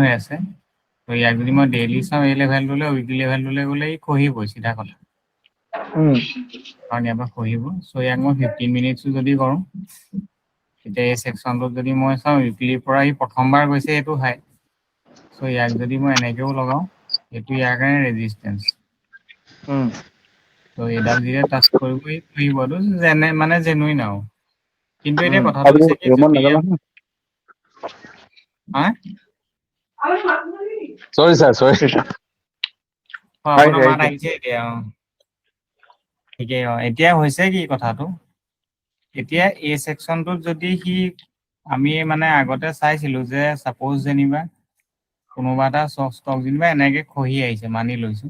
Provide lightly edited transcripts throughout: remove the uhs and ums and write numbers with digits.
হৈ আছে তো ইয়াক যদি মই ডেইলি চাওঁ এই লেভেলটোলৈ উইকলি লেভেলটোলৈ গ'লে ই খহিবই চিধা কথা কাৰণ ইয়াৰ পৰা খহিব চ' ইয়াক মই 15 মিনিটছো যদি কৰোঁ এতিয়া এই ছেকশ্যনটোত যদি মই চাওঁ উইকলিৰ পৰা ই প্ৰথমবাৰ গৈছে এইটো হাই চ' ইয়াক যদি মই এনেকৈও লগাওঁ এইটো ইয়াৰ কাৰণে ৰেজিষ্টেঞ্চ ত' এইডাল যেতিয়া টাচ কৰিবই খহিবটো যেনে মানে জেনুইন আৰু কিন্তু এতিয়া কথাটো হৈছে কি যদি Sorry, sir. Sorry. আপোনাৰ মাত আহিছে এতিয়া ঠিকেই এতিয়া হৈছে কি কথাটো এতিয়া এই ছেকশ্যনটোত যদি সি আমি মানে আগতে চাইছিলো যে সাপোজ যেনিবা কোনোবা এটা ষ্টক যেনিবা এনেকে খহি আহিছে মানি লৈছো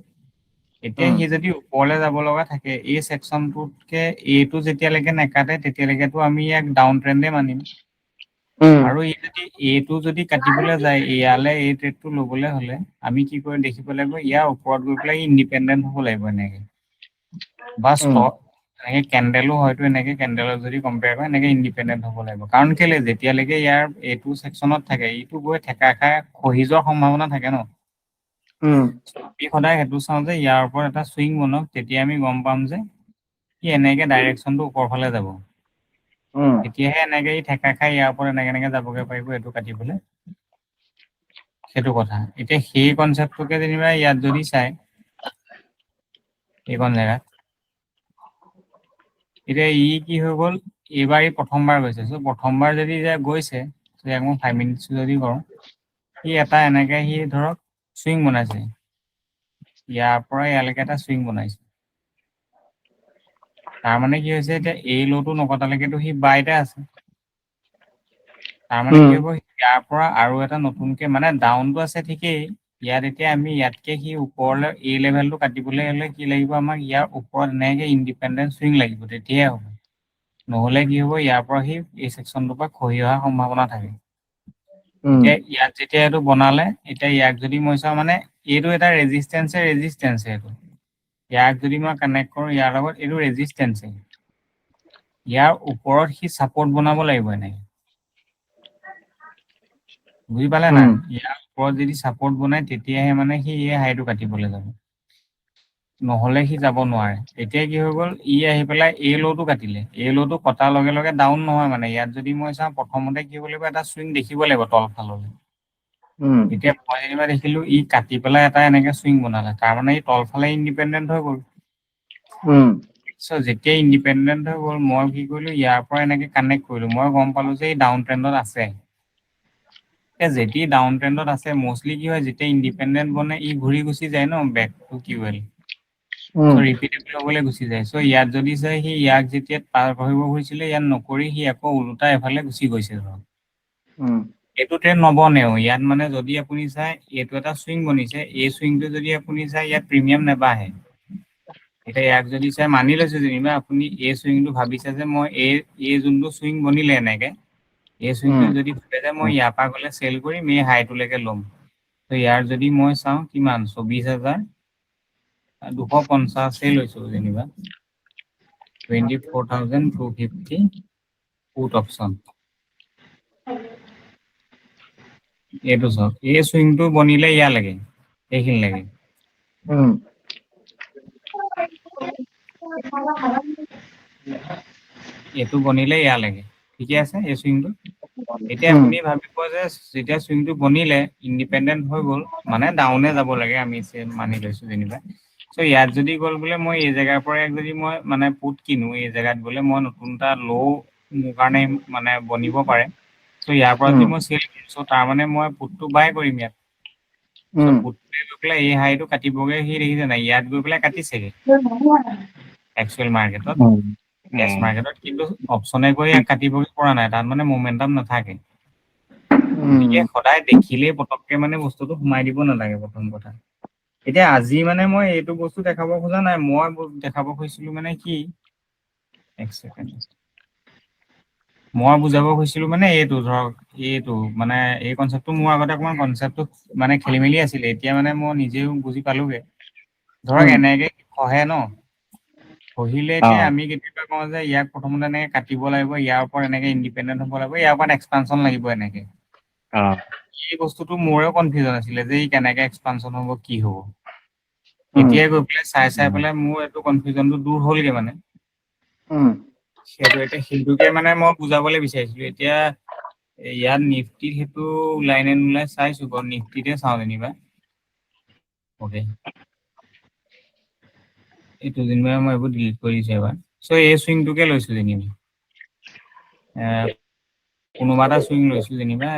এতিয়া সি যদি ওপৰলৈ যাব লগা থাকে এই ছেকশ্যনটোতকে এইটো যেতিয়ালৈকে নেকাটে তেতিয়ালৈকেতো আমি ইয়াক ডাউন ট্ৰেণ্ডে মানিম আৰু ই যদি এইটো যদি কাটিবলৈ যায় ইয়ালে এই ট্ৰেডটো ল'বলৈ হ'লে আমি কি কৰি দেখিব লাগিব ইয়াৰ ওপৰত গৈ পেলাই ইণ্ডিপেণ্ডেণ্ট হ'ব লাগিব এনেকে বা ষ্টক এনেকে কেণ্ডেলো হয়তো এনেকে কেণ্ডেলত যদি কম্পেয়াৰ কৰে এনেকে ইণ্ডিপেণ্ডেণ্ট হ'ব লাগিব কাৰণ কেলে যেতিয়ালৈকে ইয়াৰ এইটো ছেকশ্যনত থাকে ইটো গৈ ঠেকা খাই খহি যোৱাৰ সম্ভাৱনা থাকে ন আমি সদায় সেইটো চাওঁ যে ইয়াৰ ওপৰত এটা চুইং বনক তেতিয়া আমি গম পাম যে সি এনেকে ডাইৰেকশ্যনটো ওপৰ ফালে যাব তেতিয়াহে এনেকে ই ঠেকা খাই ইয়াৰ ওপৰত এনেকে যাবগে পাৰিব এইটো কাটিবলৈ সেইটো কথা এতিয়া সেই কনচেপ্টটোকে যেনিবা ইয়াত যদি চাই এইকণ জেগাত এতিয়া ই কি হৈ গ'ল এইবাৰ ই প্ৰথমবাৰ গৈছে চ' প্ৰথমবাৰ যদি গৈছে ইয়াক মই 5 মিনিটছ যদি কৰোঁ সি এটা এনেকে সি ধৰক চুইং বনাইছে ইয়াৰ পৰা ইয়ালৈকে এটা চুইং বনাইছে তাৰ মানে কি হৈছে এতিয়া এই ল'টো নকটালৈকেতো সি বাইতে আছে তাৰ মানে কি হ'ব ইয়াৰ পৰা আৰু এটা নতুনকে মানে ডাউনটো আছে ঠিকেই ইয়াত এতিয়া আমি ইয়াতকে সি ওপৰলৈ এই লেভেলটো কাটিবলৈ হ'লে কি লাগিব আমাক ইয়াৰ ওপৰত এনেকে ইণ্ডিপেণ্ডেণ্ট চুইং লাগিব তেতিয়াহে হ'ব নহ'লে কি হ'ব ইয়াৰ পৰা সি এই ছেকশ্যনটোৰ পৰা খহি অহাৰ সম্ভাৱনা থাকে এতিয়া ইয়াত যেতিয়া এইটো বনালে এতিয়া ইয়াক যদি মই চাওঁ মানে এইটো এটা ৰেজিষ্টেঞ্চ এইটো ইয়াক যদি মই কানেক্ট কৰোঁ ইয়াৰ লগত এইটো ৰেজিষ্টেঞ্চে ইয়াৰ ওপৰত সি ছাপৰ্ট বনাব লাগিব এনেকে বুজি পালে নাই ইয়াৰ ওপৰত যদি ছাপৰ্ট বনাই তেতিয়াহে মানে সি এই হাইটো কাটিবলৈ যাব নহ'লে সি যাব নোৱাৰে এতিয়া কি হৈ গ'ল ই আহি পেলাই এই ল'টো কাটিলে এই ল'টো কটাৰ লগে লগে ডাউন নহয় মানে ইয়াত যদি মই চাওঁ প্ৰথমতে কি হ'ব লাগিব এটা চুইং দেখিব লাগিব তলফাললৈ এতিয়া মই যেনিবা দেখিলো ই কাটি পেলাই এটা এনেকে চুইং বনালে তাৰমানে ই তলফালে ইণ্ডিপেণ্ডেণ্ট হৈ গ'ল চ' যেতিয়া ইণ্ডিপেণ্ডেণ্ট হৈ গ'ল মই কি কৰিলো ইয়াৰ পৰা এনেকে কানেক্ট কৰিলো মই গম পালো যে এই ডাউন ট্ৰেণ্ডত আছে যেতিয়া ডাউন ট্ৰেণ্ডত আছে মষ্টলি কি হয় যেতিয়া ইণ্ডিপেণ্ডেণ্ট বনে ই ঘূৰি গুচি যায় ন বেক টু কিউএল চ' ৰিপিটেবল হ'বলৈ গুচি যায় চ' ইয়াত যদি চাই সি ইয়াক যেতিয়া পাৰ কৰিব খুজিছিলে ইয়াত নকৰি সি আকৌ ওলোটা এফালে গুচি গৈছে ধৰক এইটো ট্ৰেণ্ড নবনেও ইয়াত মানে যদি আপুনি চাই এইটো এটা চুইং বনিছে এই চুইংটো যদি আপুনি চাই ইয়াত প্ৰিমিয়াম নেবাঢ়ে এতিয়া ইয়াক যদি চাই মানি লৈছো যেনিবা আপুনি এই চুইংটো ভাবিছে যে মই এই যোনটো চুইং বনিলে এনেকে এই চুইংটো যদি ভাবে যে মই ইয়াৰ পৰা গ'লে চেল কৰিম এই হাইটোলৈকে ল'ম ত' ইয়াৰ যদি মই চাওঁ কিমান 24,250 লৈছো যেনিবা 24,250 পুট অপশ্যন এইটো চাওক এই চুইংটো বনিলে ইয়ালৈকে এইখিনিলৈকে এইটো বনিলে ইয়ালৈকে ঠিকে আছে এই চুইংটো এতিয়া আপুনি ভাবিব যে যেতিয়া চুইংটো বনিলে ইণ্ডিপেণ্ডেণ্ট হৈ গ'ল মানে ডাউনে যাব লাগে আমি মানি লৈছো যেনিবা চ' ইয়াত যদি গ'ল বোলে মই এই জেগাৰ পৰা যদি মই মানে পুট কিনো এই জেগাত বোলে মই নতুন এটা ল' মোৰ কাৰণে মানে বনিব পাৰে চ' ইয়াৰ পৰা যদি মই চেল কৰিম চ' তাৰমানে মই পুটটো বাই কৰিম ইয়াত চ' পুটটোৱে গৈ পেলাই এই হাইটো কাটিবগে সি দেখিছে নাই ইয়াত গৈ পেলাই কাটিছেগে একচুৱেল মাৰ্কেটত কেছ মাৰ্কেটত কিন্তু অপশ্যনে গৈ ইয়াক কাটিবগে পৰা নাই তাত মানে মোমেণ্টাম নাথাকে গতিকে সদায় দেখিলেই পটককে মানে বস্তুটো সোমাই দিব নালাগে প্ৰথম কথা এতিয়া আজি মানে মই এইটো বস্তু দেখাব খোজা নাই মই দেখাব খুজিছিলো মানে কি এক ছেকেণ্ড মই বুজাব খুজিছিলো মানে এইটো ধৰক এইটো মানে এই কনচেপ্টটো মোৰ আগতে অকণমান কনচেপ্টটো মানে খেলি মেলি আছিলে এতিয়া মানে মই নিজেও বুজি পালোগে ধৰক এনেকে খহে ন খহিলে এতিয়া আমি কেতিয়াবা কওঁ যে ইয়াক প্ৰথমতে এনেকে কাটিব লাগিব ইয়াৰ ওপৰত এনেকে ইণ্ডিপেণ্ডেণ্ট হ'ব লাগিব ইয়াৰ ওপৰত এক্সপানশ্যন লাগিব এনেকে এই বস্তুটো মোৰে কনফিউজন আছিলে যে ই কেনেকে এক্সপানশ্যন হ'ব কি হ'ব এতিয়া গৈ পেলাই চাই পেলাই মোৰ এইটো কনফিউজনটো দূৰ হ'লগে মানে সেইটোকে মানে মই বুজাবলৈ বিচাৰিছিলো এতিয়া ইয়াত নিফটিত সেইটো ওলাই নে নোলাই চাইছো বাৰু নিফটিতে চাওঁ যেনিবা অ'কে এইটো যেনিবা মই এইবোৰ ডিলিট কৰি দিছো এবাৰ চ' এই চুইংটোকে লৈছো যেনিবা কোনোবা এটা চুইং লৈছো যেনিবা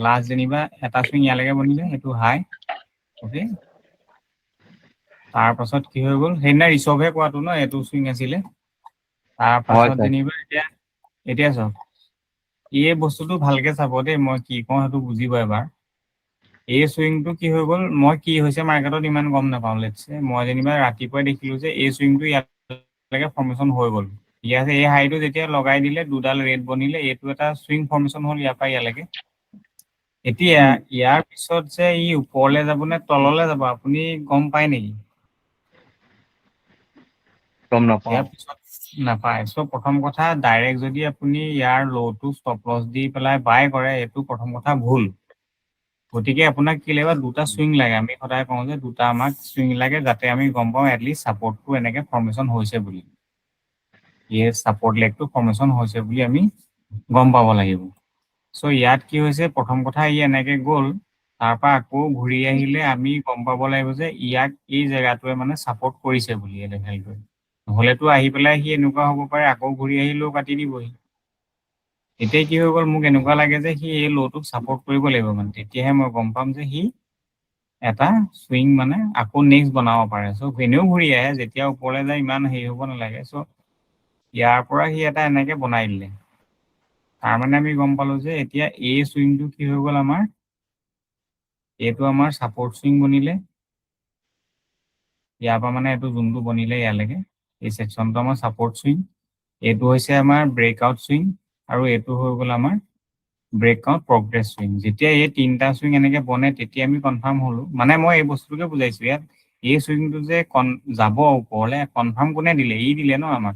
লাষ্ট যেনিবা এটা চুইং ইয়ালৈকে বনিলে সেইটো হাই অ'কে তাৰ পাছত কি হৈ গ'ল সেইদিনা ৰিচভহে কোৱাটো ন এইটো চুইং আছিলে তাৰ পাছত যেনিবা এতিয়া চাওক এই বস্তুটো ভালকে চাব দেই মই কি কওঁ সেইটো বুজিব এবাৰ এই চুইংটো কি হৈ গ'ল মই কি হৈছে মাৰ্কেটত ইমান গম নাপাওঁ লেটছে মই যেনিবা ৰাতিপুৱাই দেখিলো যে এই চুইংটো ইয়ালৈকে ফৰ্মেশ্যন হৈ গ'ল ইয়াত এই হাইটো যেতিয়া লগাই দিলে দুডাল ৰেড বনিলে এইটো এটা চুইং ফৰ্মেশ্যন হ'ল ইয়াৰ পৰা ইয়ালৈকে এতিয়া ইয়াৰ পিছত যে ই ওপৰলৈ যাব নে তললৈ যাব আপুনি গম পায় নেকি গম নাপাওঁ ইয়াৰ পিছত নাপায় চ' প্ৰথম কথা ডাইৰেক্ট যদি আপুনি ইয়াৰ ল'টো ষ্টপ লছ দি পেলাই বাই কৰে এইটো প্ৰথম কথা ভুল গতিকে আপোনাক কি লাগিব দুটা চুইং লাগে আমি সদায় কওঁ যে দুটা আমাক চুইং লাগে যাতে আমি গম পাওঁ এটলিষ্ট ছাপৰ্টটো এনেকে ফৰ্মেশ্যন হৈছে বুলি এই ছাপৰ্ট লেগটো ফৰ্মেশ্যন হৈছে বুলি আমি গম পাব লাগিব চ' ইয়াত কি হৈছে প্ৰথম কথা ই এনেকে গ'ল তাৰ পৰা আকৌ ঘূৰি আহিলে আমি গম পাব লাগিব যে ইয়াক এই জেগাটোৱে মানে ছাপৰ্ট কৰিছে বুলি এই লেভেলটোৱে নহ'লেতো আহি পেলাই সি এনেকুৱা হ'ব পাৰে আকৌ ঘূৰি আহিলেও কাটি দিবহি এতিয়া কি হৈ গ'ল মোক এনেকুৱা লাগে যে সি এই ল'টোক ছাপৰ্ট কৰিব লাগিব মানে তেতিয়াহে মই গম পাম যে সি এটা চুইং মানে আকৌ নেক্সট বনাব পাৰে চ' এনেও ঘূৰি আহে যেতিয়া ওপৰলৈ যায় ইমান হেৰি হ'ব নালাগে চ' ইয়াৰ পৰা সি এটা এনেকে বনাই দিলে তাৰমানে আমি গম পালো যে এতিয়া এই চুইংটো কি হৈ গ'ল আমাৰ এইটো আমাৰ ছাপৰ্ট চুইং বনিলে ইয়াৰ পৰা মানে এইটো যোনটো বনিলে ইয়ালৈকে এই ছেকশ্যনটো আমাৰ ছাপৰ্ট চুইং এইটো হৈছে আমাৰ ব্ৰেকআউট চুইং আৰু এইটো হৈ গ'ল আমাৰ ব্ৰেকআউট প্ৰগ্ৰেছ চুইং যেতিয়া এই তিনিটা চুইং এনেকে বনে তেতিয়া আমি কনফাৰ্ম হ'লো মানে মই এই বস্তুটোকে বুজাইছো ইয়াত এই চুইংটো যে যাব ওপৰলৈ কনফাৰ্ম কোনে দিলে ই দিলে ন আমাক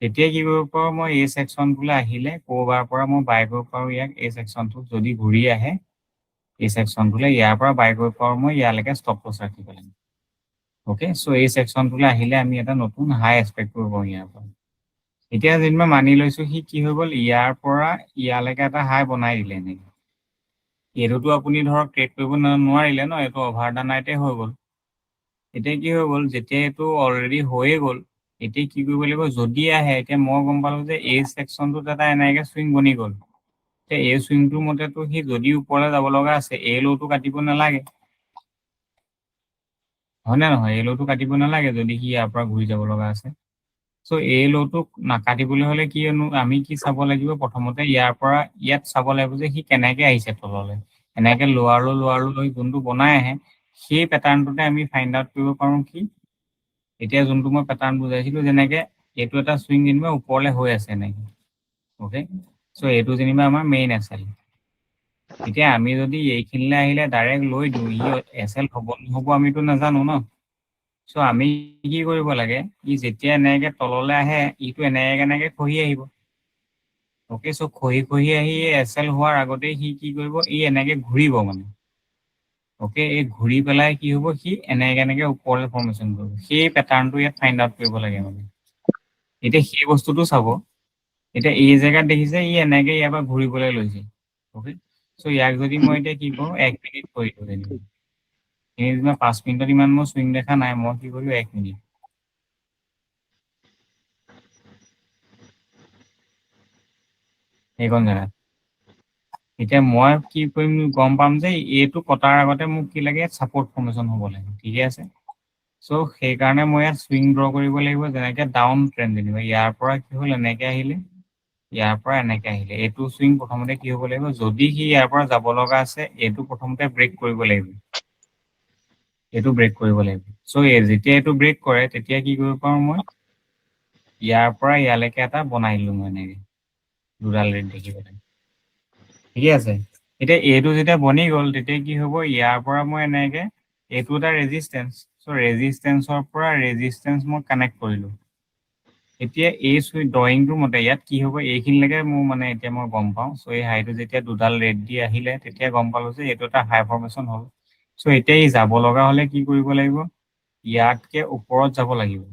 তেতিয়া কি কৰিব পাৰোঁ মই এই ছেকশ্যনটোলৈ আহিলে ক'ৰবাৰ পৰা মই বাই কৰিব পাৰোঁ ইয়াক এই ছেকশ্যনটোত যদি ঘূৰি আহে এই ছেকশ্যনটোলৈ ইয়াৰ পৰা বাই কৰিব পাৰোঁ মই ইয়ালৈকে ষ্টপ লছ ৰাখিব লাগিব অ'কে চ' এই ছেকশ্যনটোলৈ আহিলে আমি এটা নতুন হাই এক্সপেক্ট কৰিব পাৰোঁ ইয়াৰ পৰা এতিয়া যেনিবা মানি লৈছো সি কি হৈ গ'ল ইয়াৰ পৰা ইয়ালৈকে এটা হাই বনাই দিলে এনেকে এইটোতো আপুনি ধৰক ট্ৰেড কৰিব নোৱাৰিলে ন এইটো অভাৰ দ্য নাইটে হৈ গ'ল এতিয়া কি হৈ গ'ল যেতিয়া এইটো অলৰেডি হৈয়ে গ'ল এতিয়া কি কৰিব লাগিব যদি আহে এতিয়া মই গম পালো যে এই ছেকশ্যনটোত এটা এনেকে চুইং বনি গ'ল এতিয়া এই চুইংটোৰ মতেতো সি যদি ওপৰলৈ যাব লগা আছে এই ল'টো কাটিব নালাগে হয় নে নহয় এই ল'টো কাটিব নালাগে যদি সি ইয়াৰ পৰা ঘূৰি যাব লগা আছে চ' এই ল'টোক নাকাটিবলৈ হ'লে কি আমি কি চাব লাগিব প্ৰথমতে ইয়াৰ পৰা ইয়াত চাব লাগিব যে সি কেনেকে আহিছে তললৈ এনেকে লোৱাৰ লৈ যোনটো বনাই আহে সেই পেটাৰ্ণটোতে আমি ফাইণ্ড আউট কৰিব পাৰোঁ কি এতিয়া যোনটো মই পেটাৰ্ণ বুজাইছিলো যেনেকে এইটো এটা চুইং যেনিবা ওপৰলৈ হৈ আছে এনেকে অ'কে চ' এইটো যেনিবা আমাৰ মেইন এছএল এতিয়া আমি যদি এইখিনিলৈ আহিলে ডাইৰেক্ট লৈ দিওঁ ই এছএল হ'ব নহ'ব আমিতো নাজানো ন চ' আমি কি কৰিব লাগে ই যেতিয়া এনেকে তললৈ আহে ইটো এনেকে খহি আহিব অ'কে চ' খহি আহি এছএল হোৱাৰ আগতেই সি কি কৰিব ই এনেকে ঘূৰিব মানে অ'কে এই ঘূৰি পেলাই কি হ'ব সি এনেকে ওপৰলৈ ফৰ্মেশ্যন কৰিব সেই পেটাৰ্ণটো ইয়াত ফাইণ্ড আউট কৰিব লাগে মানে এতিয়া সেই বস্তুটো চাব এতিয়া এই জেগাত দেখিছে ই এনেকে ইয়াৰ পৰা ঘূৰিবলৈ লৈছে অ'কে চ' ইয়াক যদি মই এতিয়া কি কৰোঁ 1 মিনিট কৰি দিওঁ যেনিবা এনেই যেনিবা 5 মিনিটত ইমান মই চুইং দেখা নাই মই কি কৰিলোঁ 1 মিনিট এইকণ জেগাত এতিয়া মই কি কৰিম গম পাম যে এইটো কটাৰ আগতে মোক কি লাগে ছাপৰ্ট ফৰ্মেশ্যন হ'ব লাগে ঠিকে আছে চ' সেইকাৰণে মই ইয়াত চুইং ড্ৰ কৰিব লাগিব যেনেকে ডাউন ট্ৰেণ্ড যেনিবা ইয়াৰ পৰা কি হ'ল এনেকে আহিলে ইয়াৰ পৰা এনেকে আহিলে এইটো চুইং প্ৰথমতে কি হ'ব লাগিব যদি সি ইয়াৰ পৰা যাব লগা আছে এইটো প্ৰথমতে ব্ৰেক কৰিব লাগিব এইটো ব্ৰেক কৰিব লাগিব চ' যেতিয়া এইটো ব্ৰেক কৰে তেতিয়া কি কৰিব পাৰোঁ মই ইয়াৰ পৰা ইয়ালৈকে এটা বনাই দিলোঁ মই এনেকে দুডাল ৰেড দেখিবলৈ ঠিকে আছে এতিয়া এইটো যেতিয়া বনি গ'ল তেতিয়া কি হ'ব ইয়াৰ পৰা মই এনেকে এইটো এটা ৰেজিষ্টেঞ্চ চ' ৰেজিষ্টেঞ্চৰ পৰা ৰেজিষ্টেঞ্চ মই কানেক্ট কৰিলোঁ এতিয়া এই ড্ৰয়িংটোৰ মতে ইয়াত কি হ'ব এইখিনিলৈকে মোৰ মানে এতিয়া মই গম পাওঁ চ' এই হাইটো যেতিয়া দুডাল ৰেড দি আহিলে তেতিয়া গম পালো যে এইটো এটা হাই ফৰ্মেশ্যন হ'ল চ' এতিয়া ই যাব লগা হ'লে কি কৰিব লাগিব ইয়াতকে ওপৰত যাব লাগিব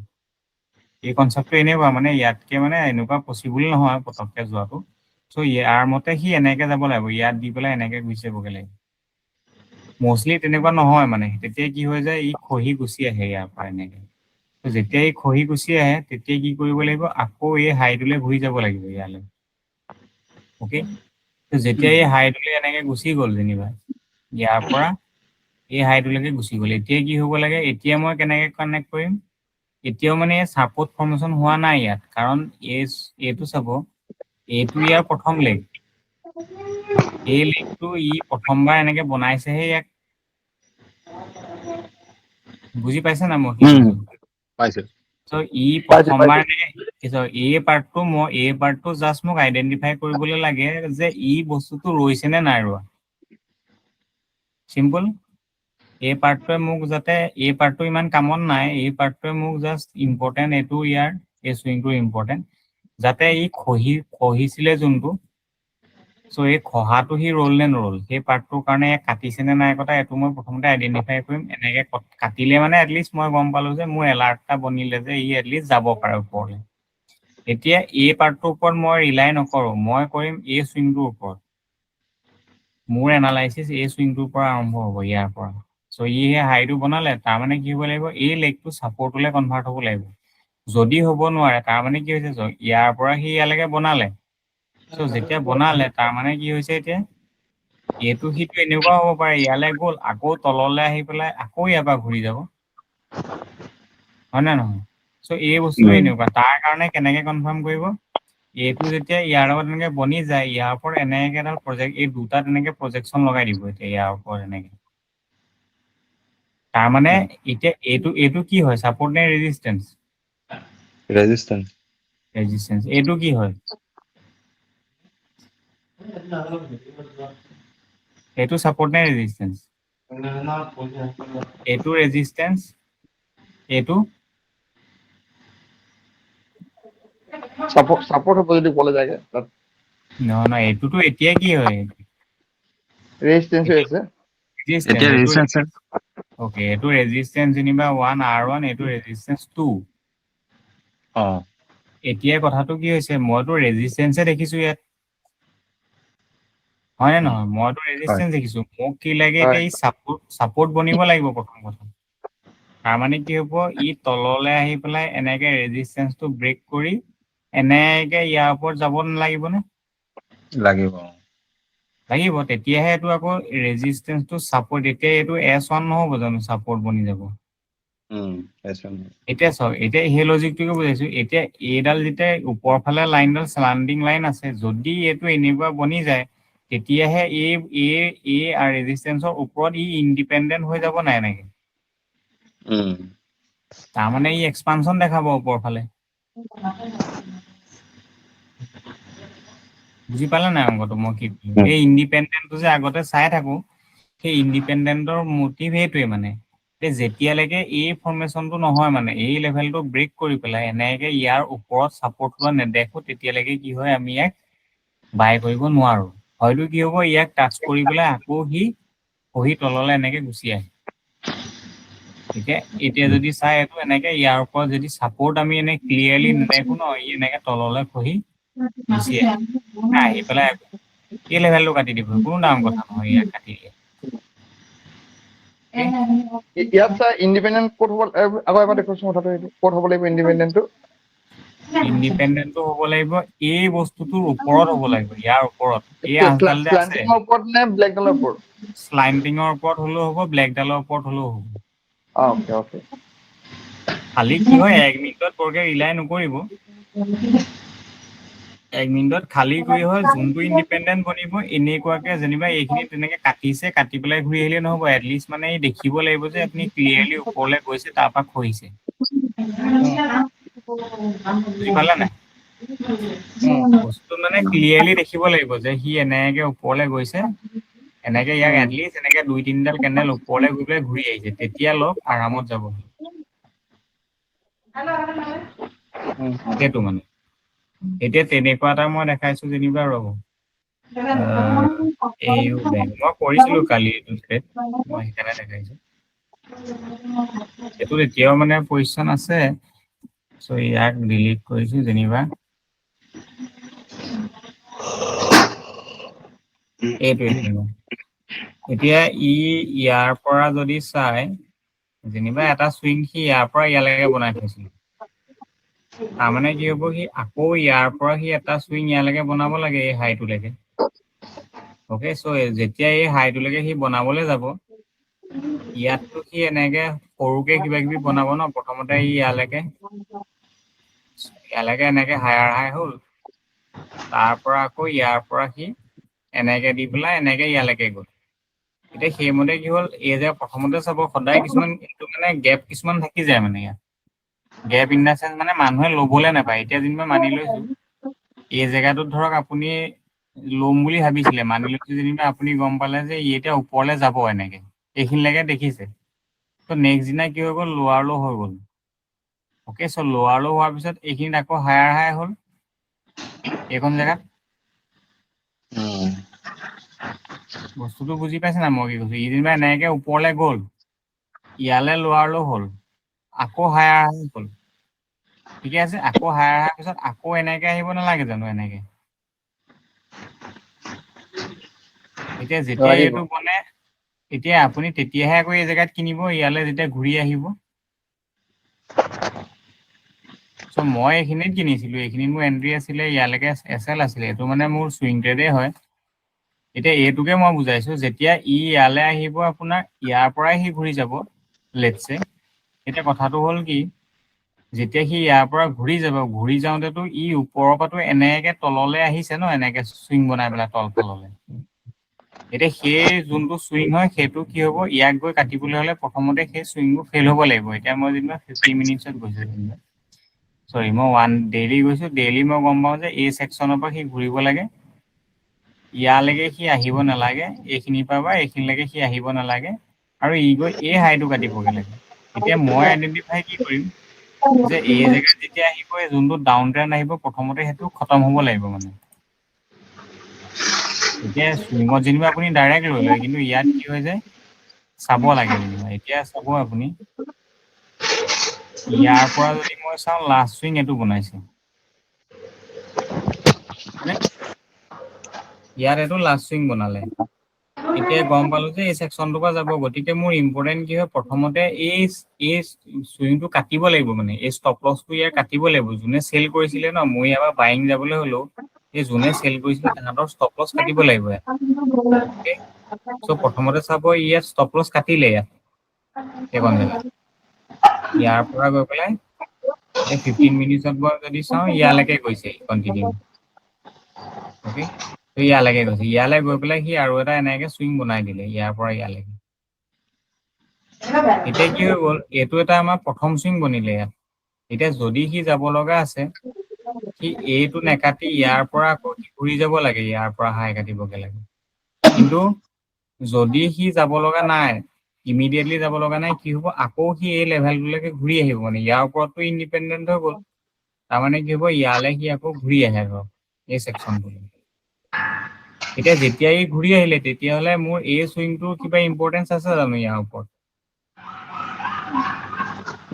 এই কনচেপ্টটো এনেকুৱা মানে ইয়াতকে মানে এনেকুৱা পচিবল নহয় পটককে যোৱাটো চ' ইয়াৰ মতে সি এনেকে যাব লাগিব ইয়াত দি পেলাই এনেকে গুচি যাবগে লাগিব মষ্টলি তেনেকুৱা নহয় মানে তেতিয়া কি হৈ যায় ই খহি গুচি আহে ইয়াৰ পৰা এনেকে যেতিয়া ই খহি গুচি আহে তেতিয়া কি কৰিব লাগিব আকৌ এই হাইটোলৈ ঘূৰি যাব লাগিব ইয়ালৈ অ'কে যেতিয়া এই হাইটোলৈ এনেকে গুচি গ'ল যেনিবা ইয়াৰ পৰা এই হাইটোলৈকে গুচি গ'ল এতিয়া কি হ'ব লাগে এতিয়া মই কেনেকে কানেক্ট কৰিম এতিয়াও মানে ছাপোৰ্ট ফৰ্মেশ্যন হোৱা নাই ইয়াত কাৰণ এইটো চাব এইটো ইয়াৰ প্ৰথম লেগ এই লেগটো ই প্ৰথমবাৰ এনেকে বনাইছেহে ইয়াক বুজি পাইছে না মই কি কৈছো পাইছে চ' ই প্ৰথমবাৰ এই পাৰ্টটো জাষ্ট মোক আইডেন্টিফাই কৰিবলৈ লাগে যে ই বস্তুটো ৰৈছে নে নাই ৰোৱা চিম্পল এই পাৰ্টটোৱে মোক যাতে এই পাৰ্টটো ইমান কামত নাই এই পাৰ্টটোৱে মোক জাষ্ট ইম্পৰ্টেণ্ট এইটো ইয়াৰ এই চুইংটো ইম্পৰ্টেণ্ট যাতে ই খহিছিলে যোনটো চ' এই খহাটো সি ৰ'ল নে নৰ'ল সেই পাৰ্টটোৰ কাৰণে কাটিছে নে নাই কটা এইটো মই প্ৰথমতে আইডেণ্টিফাই কৰিম এনেকে কাটিলে মানে এটলিষ্ট মই গম পালো যে মোৰ এলাৰ্ট এটা বনিলে যে ই এটলিষ্ট যাব পাৰে ওপৰলৈ এতিয়া এই পাৰ্টটোৰ ওপৰত মই ৰিলাই নকৰোঁ মই কৰিম এই চুইংটোৰ ওপৰত মোৰ এনালাইচিছ এই চুইংটোৰ পৰা আৰম্ভ হ'ব ইয়াৰ পৰা চ' ই সেই হাইটো বনালে তাৰমানে কি হ'ব লাগিব এই লেগটো ছাপৰ্টলৈ কনভাৰ্ট হ'ব লাগিব যদি হ'ব নোৱাৰে তাৰমানে কি হৈছে ইয়াৰ পৰা সি ইয়ালৈকে বনালে চ' যেতিয়া বনালে তাৰমানে কি হৈছে এতিয়া এইটো সিটো এনেকুৱা হ'ব পাৰে ইয়ালৈ গ'ল আকৌ তললৈ আহি পেলাই আকৌ ইয়াৰ পৰা ঘূৰি যাব হয় নে নহয় চ' এই বস্তুটো এনেকুৱা তাৰ কাৰণে কেনেকে কনফাৰ্ম কৰিব এইটো যেতিয়া ইয়াৰ লগত এনেকে বনি যায় ইয়াৰ ওপৰত এনেকে এডাল প্ৰজেক্ট এই দুটাত এনেকে প্ৰজেকশ্যন লগাই দিব এতিয়া ইয়াৰ ওপৰত এনেকে তাৰমানে এতিয়া এইটো কি হয় ছাপৰ্ট নে ৰেজিষ্টেন্স ৰেজিষ্টেন্স এইটো কি হয় এইটো ছাপৰ্ট নে ৰেজিষ্টেন্স এইটো ৰেজিষ্টেন্স এইটো সাপোর্ট হবে যদি বলে যায় নহয় এইটোতো এতিয়া কি হয় রেজিস্ট্যান্স হয়েছে এতিয়া ৰেজিষ্টেন্স ওকে এইটো ৰেজিষ্টেন্স যেনিবা 1 R1 এইটো ৰেজিষ্টেন্স 2 এতিয়া কথাটো কি হৈছে মইতো ৰেজিষ্টেন্সে দেখিছো ইয়াত হয় নে নহয় মইতো ৰেজিষ্টেন্স দেখিছো মোক কি লাগে এতিয়া এই সাপোৰ্ট বনিব লাগিব প্ৰথম কথা তাৰমানে কি হ'ব ই তললৈ আহি পেলাই এনেকে ৰেজিষ্টেন্সটো ব্ৰেক কৰি এনেকে ইয়াৰ ওপৰত যাব নালাগিবনে লাগিব তেতিয়াহে এইটো আকৌ ৰেজিষ্টেন্সটো ছাপোৰ্ট এতিয়া এইটো S1 নহ'ব জানো ছাপোৰ্ট বনি যাব এতিয়া চাওক এতিয়া সেই লজিকটোকে বুজাইছো এতিয়া এইডাল যেতিয়া ওপৰৰ ফালে লাইনডাল স্লান্ডিং লাইন আছে যদি এইটো এনেকুৱা বনি যায় তেতিয়াহে এই ৰেজিষ্টেন্সৰ ওপৰত ই ইণ্ডিপেণ্ডেণ্ট হৈ যাব নাই এনেকে তাৰমানে ই এক্সপানশ্যন দেখাব ওপৰৰ ফালে বুজি পালে নাই অংকটো মই কি এই ইণ্ডিপেণ্ডেণ্টটো যে আগতে চাই থাকো সেই ইণ্ডিপেণ্ডেণ্টৰ মটিভ সেইটোৱে মানে যেতিয়ালৈকে এই ফৰ্মেশ্যনটো নহয় মানে এই লেভেলটো ব্ৰেক কৰি পেলাই এনেকে ইয়াৰ ওপৰত ছাপৰ্ট লোৱা নেদেখো তেতিয়ালৈকে কি হয় আমি ইয়াক বাই কৰিব নোৱাৰো হয়তো কি হ'ব ইয়াক টাচ কৰি পেলাই আকৌ সি খহি তললৈ এনেকে গুচি আহে এতিয়া যদি চাই এইটো এনেকে ইয়াৰ ওপৰত যদি ছাপৰ্ট আমি এনে ক্লিয়াৰলি নেদেখো ন ই এনেকে তললৈ খহি গুচি আহি পেলাই এই লেভেলটো কাটি দিব কোনো ডাঙৰ কথা নহয় ইয়াক কাটি দিয়ে ইয়াত স্যাৰ ইন্ডিপেন্ডেন্ট কোড হ'ব আকৌ এবাৰ দেখুৱাচোন কথাটো এইটো কোড হ'ব লাগিব ইণ্ডিপেণ্ডেণ্টটো হ'ব লাগিব এই বস্তুটোৰ ওপৰত হ'ব লাগিব ইয়াৰ ওপৰত এই আঁচডাল যে আছে স্ল্যান্টিংৰ ওপৰত নে ব্লেকডালৰ ওপৰত স্লাইণ্টিঙৰ ওপৰত হ'লেও হ'ব ব্লেকডালৰ ওপৰত হ'লেও হ'ব ওকে খালি কি হয় 1 মিনিটত বৰকে ৰিলাই নকৰিব 1 মিনিটত খালি কৰি হয় যোনটো ইণ্ডিপেণ্ডেণ্ট বনিব এনেকুৱাকে যেনিবা এইখিনি তেনেকে কাটিছে কাটি পেলাই ঘূৰি আহিলে নহ'ব এটলিষ্ট মানে দেখিব লাগিব যে আপুনি ক্লিয়াৰলি ওপৰলৈ গৈছে তাৰ পৰা খহিছে বুজি পালে নাই বস্তু মানে ক্লিয়াৰলি দেখিব লাগিব যে সি এনেকে ওপৰলৈ গৈছে এনেকে ইয়াক এটলিষ্ট এনেকে 2-3ডাল কেণ্ডেল ওপৰলৈ গৈ পেলাই ঘূৰি আহিছে তেতিয়া লওক আৰামত যাব সেইটো মানে এতিয়া তেনেকুৱা এটা মই দেখাইছো যেনিবা ৰ'ব AU বেংক মই কৰিছিলো কালি এইটো থ্ৰেড মই সেইকাৰণে দেখাইছো এইটো এতিয়াও মানে পজিশ্যন আছে চ' ইয়াক ডিলিট কৰিছো যেনিবা এইটোৱে যেনিবা এতিয়া ইয়াৰ পৰা যদি চাই যেনিবা এটা চুইং সি ইয়াৰ পৰা ইয়ালৈকে বনাই থৈছিল তাৰমানে কি হ'ব সি আকৌ ইয়াৰ পৰা সি এটা চুইং ইয়ালৈকে বনাব লাগে এই হাইটোলৈকে অ'কে চ' যেতিয়া এই হাইটোলৈকে সি বনাবলৈ যাব ইয়াততো সি এনেকে সৰুকে কিবা কিবি বনাব ন প্ৰথমতে ইয়ালৈকে এনেকে হায়াৰ হাই হ'ল তাৰ পৰা আকৌ ইয়াৰ পৰা সি এনেকে দি পেলাই এনেকে ইয়ালৈকে গ'ল এতিয়া সেইমতে কি হ'ল এই যে প্ৰথমতে চাব সদায় কিছুমান এইটো মানে গেপ কিছুমান থাকি যায় মানে ইয়াত গেপ ইন দা চেন্স মানে মানুহে ল'বলৈ নাপায় এতিয়া যেনিবা মানি লৈছো এই জেগাটোত ধৰক আপুনি ল'ম বুলি ভাবিছিলে মানি লৈছো যেনিবা আপুনি গম পালে যে ই এতিয়া ওপৰলৈ যাব এনেকে এইখিনিলৈকে দেখিছে ত' নেক্সট দিনা কি হৈ গ'ল লোৱাৰ ল' হৈ গ'ল অ'কে চ' লোৱাৰ ল' হোৱাৰ পিছত এইখিনিত আকৌ হায়াৰ হাই হ'ল এইখন জেগাত বস্তুটো বুজি পাইছে না মই কি কৈছো ই যেনিবা এনেকে ওপৰলৈ গ'ল ইয়ালৈ লোৱাৰ ল' হ'ল আকৌ হায়াৰ হাই হ'ল ঠিকে আছে আকৌ হায়াৰ হাই পিছত আকৌ এনেকে আহিব নালাগে জানো এনেকে এতিয়া যেতিয়া লাগিব এইটো বনে এতিয়া আপুনি তেতিয়াহে আকৌ এই জেগাত কিনিব ইয়ালৈ যেতিয়া ঘূৰি আহিব চ' মই এইখিনিত কিনিছিলো এইখিনিত মোৰ এন্ট্ৰি আছিলে ইয়ালৈকে SL আছিলে এইটো মানে মোৰ চুইং ট্ৰেডে হয় এতিয়া এইটোকে মই বুজাইছো যেতিয়া ই ইয়ালৈ আহিব আপোনাৰ ইয়াৰ পৰাই সি ঘূৰি যাব লেটছে এতিয়া কথাটো হ'ল কি যেতিয়া সি ইয়াৰ পৰা ঘূৰি যাব ঘূৰি যাওঁতেতো ই ওপৰৰ পৰাতো এনেকে তললৈ আহিছে ন এনেকে চুইং বনাই পেলাই তললৈ এতিয়া সেই যোনটো চুইং হয় সেইটো কি হ'ব ইয়াক গৈ কাটিবলৈ হ'লে প্ৰথমতে সেই চুইংটো ফেইল হ'ব লাগিব এতিয়া মই যেনিবা 50 মিনিটছত গৈছো যেনিবা চৰি মই ডেইলি গৈছো ডেইলি মই গম পাওঁ যে এই ছেকশ্যনৰ পৰা সি ঘূৰিব লাগে ইয়ালৈকে সি আহিব নালাগে এইখিনিৰ পৰা বা এইখিনিলৈকে সি আহিব নালাগে আৰু ই গৈ এই হাইটো কাটিবগে লাগে এতিয়া মই আইডেণ্টিফাই কি কৰিম যে এই জেগাত যেতিয়া আহিব যোনটো ডাউন ট্ৰেণ্ড আহিব প্ৰথমতে সেইটো খতম হ'ব লাগিব মানে এতিয়া চুইঙত যেনিবা আপুনি ডাইৰেক্ট লৈ লয় কিন্তু ইয়াত কি হৈ যায় চাব লাগে যেনিবা এতিয়া চাব আপুনি ইয়াৰ পৰা যদি মই চাওঁ লাষ্ট চুইং এইটো বনাইছে মানে ইয়াত এইটো লাষ্ট চুইং বনালে এতিয়া গম পালো যে এই ছেকশ্যনটোৰ পৰা যাব গতিকে মোৰ ইম্পৰ্টেণ্ট কি হয় প্ৰথমতে এই চুইংটো কাটিব লাগিব মানে এই ষ্টপ লছটো ইয়াৰ কাটিব লাগিব যোনে চেল কৰিছিলে ন মই ইয়াৰ পৰা বাইং যাবলৈ হ'লেও এই যোনে চেল কৰিছিলে তাহাঁতৰ ষ্টপ লছ কাটিব লাগিব ইয়াত চ' প্ৰথমতে চাব ইয়াত ষ্টপ লছ কাটিলে ইয়াত এইকণ জেগাত ইয়াৰ পৰা গৈ পেলাই এই 15 মিনিটছত যদি চাওঁ ইয়ালৈকে গৈছে কণ্টিনিউ অ'কে ত' ইয়ালৈকে গৈছে ইয়ালৈ গৈ পেলাই সি আৰু এটা এনেকে চুইং বনাই দিলে ইয়াৰ পৰা ইয়ালৈকে এতিয়া কি হৈ গ'ল এইটো এটা আমাৰ প্ৰথম চুইং বনিলে ইয়াত এতিয়া যদি সি যাব লগা আছে সি এইটো নেকাটি ইয়াৰ পৰা আকৌ সি ঘূৰি যাব লাগে ইয়াৰ পৰা হাই কাটিবগে লাগে কিন্তু যদি সি যাব লগা নাই ইমিডিয়েটলি যাব লগা নাই কি হ'ব আকৌ সি এই লেভেলটোলৈকে ঘূৰি আহিব মানে ইয়াৰ ওপৰততো ইণ্ডিপেণ্ডেণ্ট হৈ গ'ল তাৰমানে কি হ'ব ইয়ালৈ সি আকৌ ঘূৰি আহে ধৰক এই ছেকশ্যনটো এতিয়া যেতিয়া ই ঘূৰি আহিলে তেতিয়াহ'লে মোৰ এই চুইংটোৰ কিবা ইম্পৰ্টেঞ্চ আছে জানো ইয়াৰ ওপৰত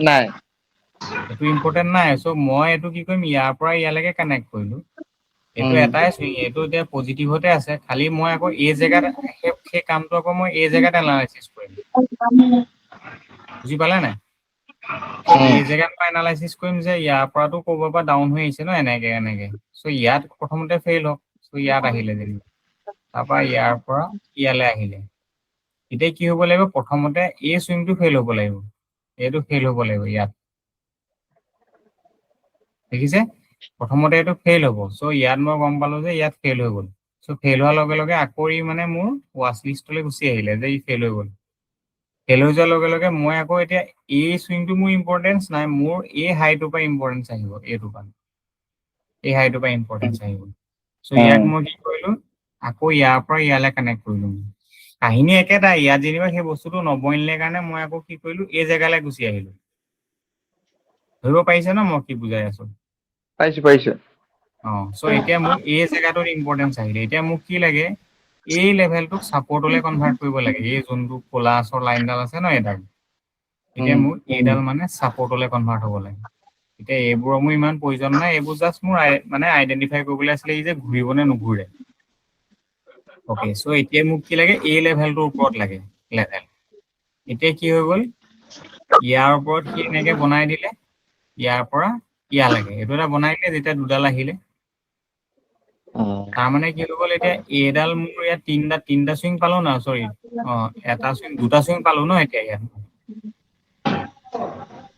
নাই এইটো ইম্পৰ্টেণ্ট নাই চ' মই এইটো কি কৰিম ইয়াৰ পৰা ইয়ালৈকে কানেক্ট কৰিলো এইটো এটাই চুইং এইটো এতিয়া পজিটিভতে আছে খালি মই আকৌ এই জেগাত সেই কামটো আকৌ মই এই জেগাত এনালাইচিছ কৰিম বুজি পালে নাই এই জেগাত মই এনালাইচিছ কৰিম যে ইয়াৰ পৰাতো ক'ৰবাৰ পৰা ডাউন হৈ আহিছে ন এনেকে চ' ইয়াত প্ৰথমতে ফেইল হওক চ' ইয়াত আহিলে যেনিবা তাৰপৰা ইয়াৰ পৰা ইয়ালৈ আহিলে এতিয়া কি হ'ব লাগিব প্ৰথমতে এই চুইংটো ফেইল হ'ব লাগিব এইটো ফেইল হ'ব লাগিব ইয়াত দেখিছে প্ৰথমতে এইটো ফেইল হ'ব চ' ইয়াত মই গম পালো যে ইয়াত ফেইল হৈ গ'ল চ' ফেইল হোৱাৰ লগে লগে আকৌ ই মানে মোৰ ৱাচ লিষ্টলৈ গুচি আহিলে যে ই ফেইল হৈ গ'ল ফেইল হৈ যোৱাৰ লগে লগে মই আকৌ এতিয়া এই চুইংটো মোৰ ইম্পৰ্টেঞ্চ নাই মোৰ এই হাইটোৰ পৰা ইম্পৰ্টেঞ্চ আহিব এইটো পৰা এই হাইটোৰ পৰা ইম্পৰ্টেঞ্চ আহিব চ' ইয়াক মই কি কৰিলো আকৌ ইয়াৰ পৰা ইয়ালৈ কানেক্ট কৰিলো কাহিনী একেটাই ইয়াত যেনিবা সেই বস্তুটো নবনিলে কাৰণে মই আকৌ কি কৰিলো এই জেগালৈ গুচি আহিলো ধৰিব পাৰিছে ন মই কি বুজাই আছো পাইছো সো এতিয়া মোক এই জেগাটোৰ ইম্পৰ্টেঞ্চ আহিলে এতিয়া মোক কি লাগে এই লেভেলটোক ছাপৰ্টলৈ কনভাৰ্ট কৰিব লাগে এই যোনটো কোলাছৰ লাইনডাল আছে ন এডাল এতিয়া মোৰ এইডাল মানে ছাপৰ্টলৈ কনভাৰ্ট হ'ব লাগে এতিয়া এইবোৰৰ মোৰ ইমান প্ৰয়োজন নাই এইবোৰ জাষ্ট মোৰ মানে আইডেন্টিফাই কৰিবলৈ আছিলে যে ঘূৰিব নে নুঘূৰে ওকে সো এতিয়া মোক কি লাগে এই লেভেলটোৰ ওপৰত লাগে লেভেল এতিয়া কি হৈ গ'ল ইয়াৰ ওপৰত সি এনেকে বনাই দিলে ইয়াৰ পৰা ইয়ালৈকে এইটো এটা বনাই দিলে যেতিয়া দুডাল আহিলে তাৰমানে কি হৈ গ'ল এতিয়া এইডাল মোৰ ইয়াত তিনিটা চুইং পালো না চৰি এটা চুইং দুটা চুইং পালো ন এতিয়া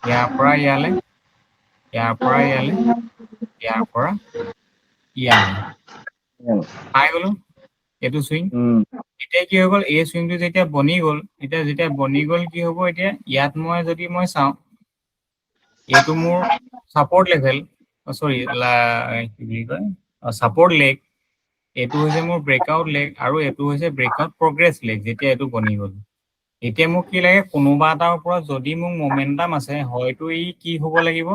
ইয়াৰ পৰা ইয়ালে ইয়াৰ পৰা ইয়ালে ইয়াৰ পৰা ইয়ালে পাই গলো এইটো চুইং এতিয়া কি হৈ গ'ল এই চুইংটো যেতিয়া বনি গ'ল কি হ'ব এতিয়া ইয়াত যদি মই চাওঁ এইটো মোৰ ছাপৰ্ট লেভেল চৰি কি বুলি কয় ছাপৰ্ট লেগ এইটো হৈছে মোৰ ব্ৰেকআউট লেগ আৰু এইটো হৈছে ব্ৰেকআউট প্ৰগ্ৰেছ লেগ যেতিয়া এইটো বনি গ'ল এতিয়া মোক কি লাগে কোনোবা এটাৰ ওপৰত যদি মোক মোমেন্টাম আছে হয়তো ই কি হ'ব লাগিব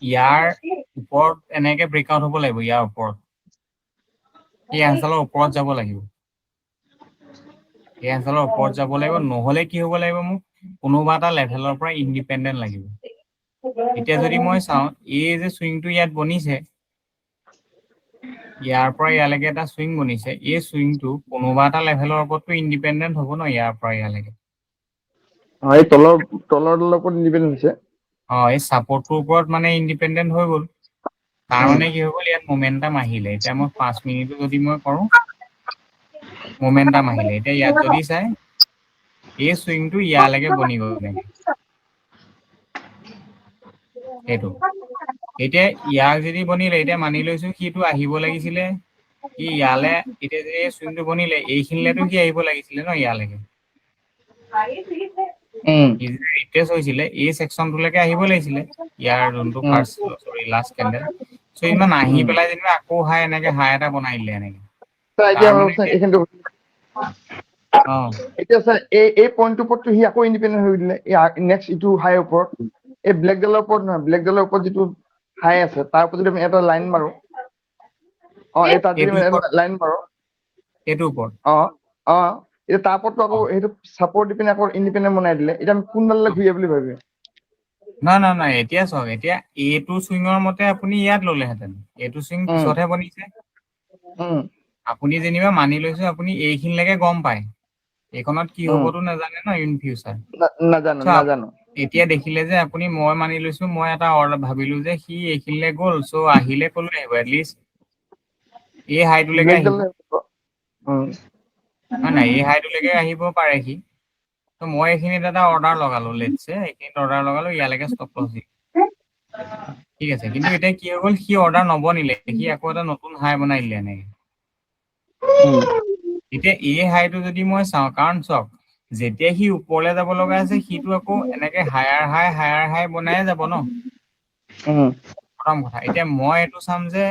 ইয়াৰ ওপৰত এনেকে ব্ৰেকআউট হ'ব লাগিব ইয়াৰ ওপৰত এই অঞ্চলৰ ওপৰত যাব লাগিব নহ'লে কি হ'ব লাগিব মোক কোনোবা এটা লেভেলৰ পৰা ইণ্ডিপেণ্ডেণ্ট লাগিব এতিয়া যদি মই চাওঁ এই যে চুইংটো ইয়াত বনিছে ইয়াৰ পৰা ইয়ালৈকে এটা চুইং বনিছে এই চুইংটো কোনোবা এটা লেভেলৰ ওপৰতটো ইণ্ডিপেণ্ডেণ্ট হ'ব ন ইয়াৰ পৰা ইয়ালৈকে এই তলৰ ওপৰত ইণ্ডিপেণ্ডেণ্ট হৈছে এই ছাপৰ্টটোৰ ওপৰত মানে ইণ্ডিপেণ্ডেণ্ট হৈ গ'ল তাৰ মানে কি হৈ গ'ল ইয়াত মোমেন্টাম আহিলে এতিয়া মই 5 মিনিটো যদি মই কৰোঁ মোমেন্টাম আহিলে এতিয়া ইয়াত যদি চাই এই চুইংটো ইয়ালৈকে বনি গ'ল সেইটো এতিয়া ইয়াক যদি বনিলে এতিয়া মানি লৈছো সিটো আহিব লাগিছিলে কি ইয়ালে এতিয়া যে চুইংটো বনিলে এইখিনিলেতো কি আহিব লাগিছিলে ন ইয়ালৈকে ৰিটেষ্ট হৈছিলে এই সেকশনটোলৈকে আহিব লাগিছিলে ইয়াৰ যোনটো ফাৰ্ষ্ট সৰি লাষ্ট কেন্ডেল সো ইমান আহি পেলাই যেনিবা আকৌ হাই এনেকে হাই এটা বনাই দিলে এনেকে এতিয়া স্যাৰ এই পইণ্টটোৰ ওপৰতটো সি আকৌ ইণ্ডিপেণ্ডেণ্ট হৈ দিলে নেক্সট ইটো হাইৰ ওপৰত এই ব্লেকডালৰ ওপৰত নহয় ব্লেকডালৰ ওপৰত যিটো হাই আছে তাৰ ওপৰত যদি আমি এটা লাইন মাৰো এই তাত যদি লাইন মাৰো এইটো ওপৰত এতিয়া তাৰ ওপৰতটো আকৌ সেইটো ছাপৰ্ট দি পিনে আকৌ ইণ্ডিপেণ্ডেণ্ট বনাই দিলে এতিয়া আমি কোনডাললৈ ঘূৰিয়ে বুলি ভাবি নাই এতিয়া চাওক এতিয়া এইটো চুইঙৰ মতে আপুনি ইয়াত ললেহেঁতেন এইটো চুইং পিছতহে বনিছে আপুনি যেনিবা মানি লৈছো আপুনি এইখিনিলৈকে গম পায় এইখনত কি হ'বতো নাজানে ন ইন ফিউচাৰ নাজানো এতিয়া দেখিলে যে আপুনি মই মানি লৈছো মই এটা অৰ্ডাৰ ভাবিলো যে সি এইখিনিলে গ'ল সো আহিলে ক'লৈ আহিব এটলিষ্ট এই হাইটোলৈকে আহিব নাই এই হাইটোলৈকে আহিব পাৰে সি তো মই এইখিনিত এটা অৰ্ডাৰ লগালো লেটছে এইখিনিত অৰ্ডাৰ লগালো ইয়ালৈকে ষ্টপ লছ দি ঠিক আছে কিন্তু এতিয়া কি হৈ গ'ল সি অৰ্ডাৰ নবনিলে সি আকৌ এটা নতুন হাই বনাই দিলে এনেকে এতিয়া এই হাইটো যদি মই চাওঁ কাৰণ চাওক যেতিয়া সি ওপৰলৈ যাব লগা আছে সিটো আকৌ এনেকে হায়াৰ হাই বনায়ে যাব ন প্ৰথম কথা এতিয়া মই এইটো চাম যে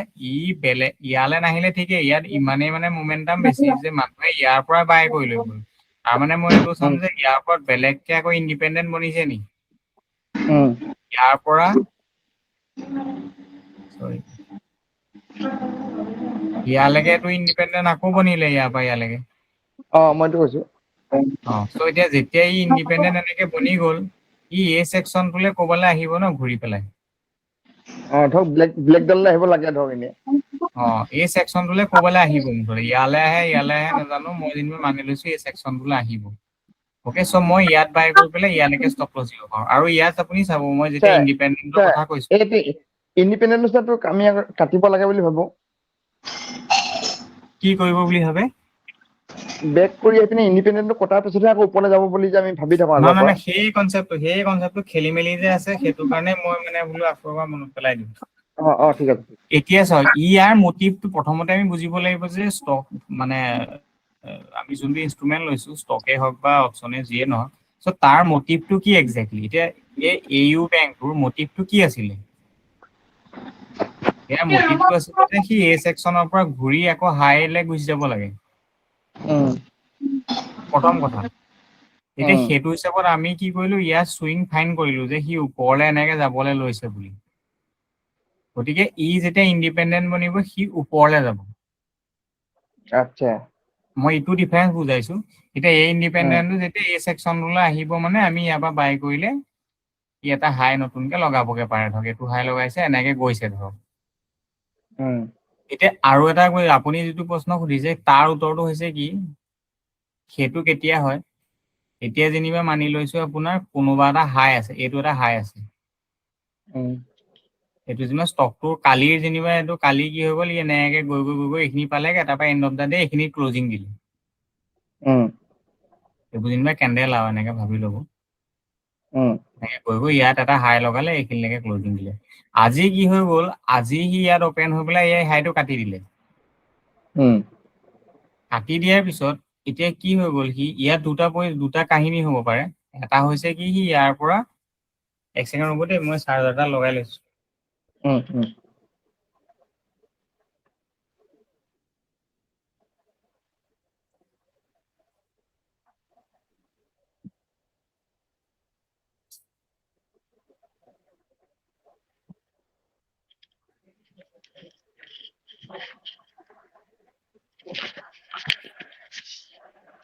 বেলেগ ইয়ালৈ নাহিলে ঠিকেই ইয়াত ইমানেই মানে মোমেন্টাম বেছি যে মানুহে ইয়াৰ পৰা বাই কৰি লৈ গ'ল তাৰমানে মই এইটো চাম যে ইয়াৰ ওপৰত বেলেগকে আকৌ ইণ্ডিপেণ্ডেণ্ট বনিছে নি ইয়াৰ পৰা ইয়ালৈকেতো ইণ্ডিপেণ্ডেণ্ট আকৌ বনিলে ইয়াৰ পৰা ইয়ালৈকে মইতো কৈছো সো এতিয়া যেতিয়া ইণ্ডিপেণ্ডেণ্ট এনেকে বনি গ'ল এই সেকশনটোলে ক'বলৈ আহিব ন ঘূৰি পেলাই ধৰক ব্লেকডাললৈ আহিব লাগে ধৰক এনে এই সেকশনটোলে ক'বলৈ আহিব মুঠতে ইয়ালে আহে নাজানো মই যেনিবা মানি লৈছো এই সেকশনটোলে আহিব ওকে সো মই ইয়াত বাই কৰি পেলাই ইয়ালৈকে ষ্টপ লছ দিব পাৰো আৰু ইয়াত আপুনি চাব মই যেতিয়া ইণ্ডিপেণ্ডেণ্টৰ কথা কৈছো ইণ্ডিপেণ্ডেণ্টটো আমি কাটিব লাগে বুলি ভাবো কি কৰিব বুলি ভাবে বেক কৰি আহি পিনে ইণ্ডিপেণ্ডেণ্টটো কটাৰ পিছতহে আকৌ ওপৰলৈ যাব বুলি যে আমি ভাবি থাকো নাই সেই কনচেপ্টটো খেলি মেলি যে আছে সেইটো কাৰণে মই মানে বোলো আকৌ এবাৰ মনত পেলাই দিম ঠিক আছে এতিয়া চাওক ইয়াৰ মটিভটো প্ৰথমতে আমি বুজিব লাগিব যে ষ্টক মানে আমি যোনটো ইনষ্ট্ৰুমেণ্ট লৈছো ষ্টকে হওক বা অপচনে যিয়ে নহওক সো তাৰ মটিভটো কি একজেক্টলি এতিয়া এই AU বেংকটোৰ মটিভটো কি আছিলে ইয়াৰ মটিভটো আছিলে যে সি এই সেকশনৰ পৰা ঘূৰি আকৌ হাইলে গুচি যাব লাগে প্ৰথম কথা এতিয়া সেইটো হিচাপত আমি কি কৰিলো ইয়াত চুইং ফাইন কৰিলো যে সি ওপৰলে এনেকে যাবলৈ লৈছে বুলি গতিকে ই যেতিয়া ইণ্ডিপেণ্ডেণ্ট বনিব সি ওপৰলৈ যাব আচ্ছা মই ইটো ডিফাৰেন্স বুজাইছো এতিয়া এই ইণ্ডিপেণ্ডেণ্টটো যেতিয়া এই সেকশনলৈ আহিব মানে আমি ইয়াৰ পৰা বাই কৰিলে ই এটা হাই নতুনকে লগাবগে পাৰে ধৰক এইটো হাই লগাইছে এনেকে গৈছে ধৰক এতিয়া আৰু এটা আপুনি যিটো প্ৰশ্ন সুধিছে তাৰ উত্তৰটো হৈছে কি সেইটো কেতিয়া হয় এতিয়া যেনিবা মানি লৈছো আপোনাৰ কোনোবা এটা হাই আছে এইটো এটা হাই আছে এইটো যেনিবা ষ্টকটোৰ কালিৰ যেনিবা এইটো কালি কি হৈ গ'ল ই এনেকে গৈ গৈ গৈ গৈ এইখিনি পালেগে তাৰপৰা এণ্ড অফ দা ডে এইখিনি ক্লজিং দিলে এইবোৰ যেনিবা কেণ্ডেল আৰু এনেকে ভাবি ল'ব এনেকে গৈ গৈ ইয়াত এটা হাই লগালে এইখিনিলৈকে ক্লজিং দিলে আজি কি হৈ গ'ল আজি সি ইয়াত অপেন হৈ পেলাই এই হাইটো কাটি দিলে কাটি দিয়াৰ পিছত এতিয়া কি হৈ গ'ল সি ইয়াত দুটা কাহিনী হ'ব পাৰে এটা হৈছে কি সি ইয়াৰ পৰা এক ছেকেণ্ড ৰ'ব দেই মই চাৰ্জাৰ এটা লগাই লৈছো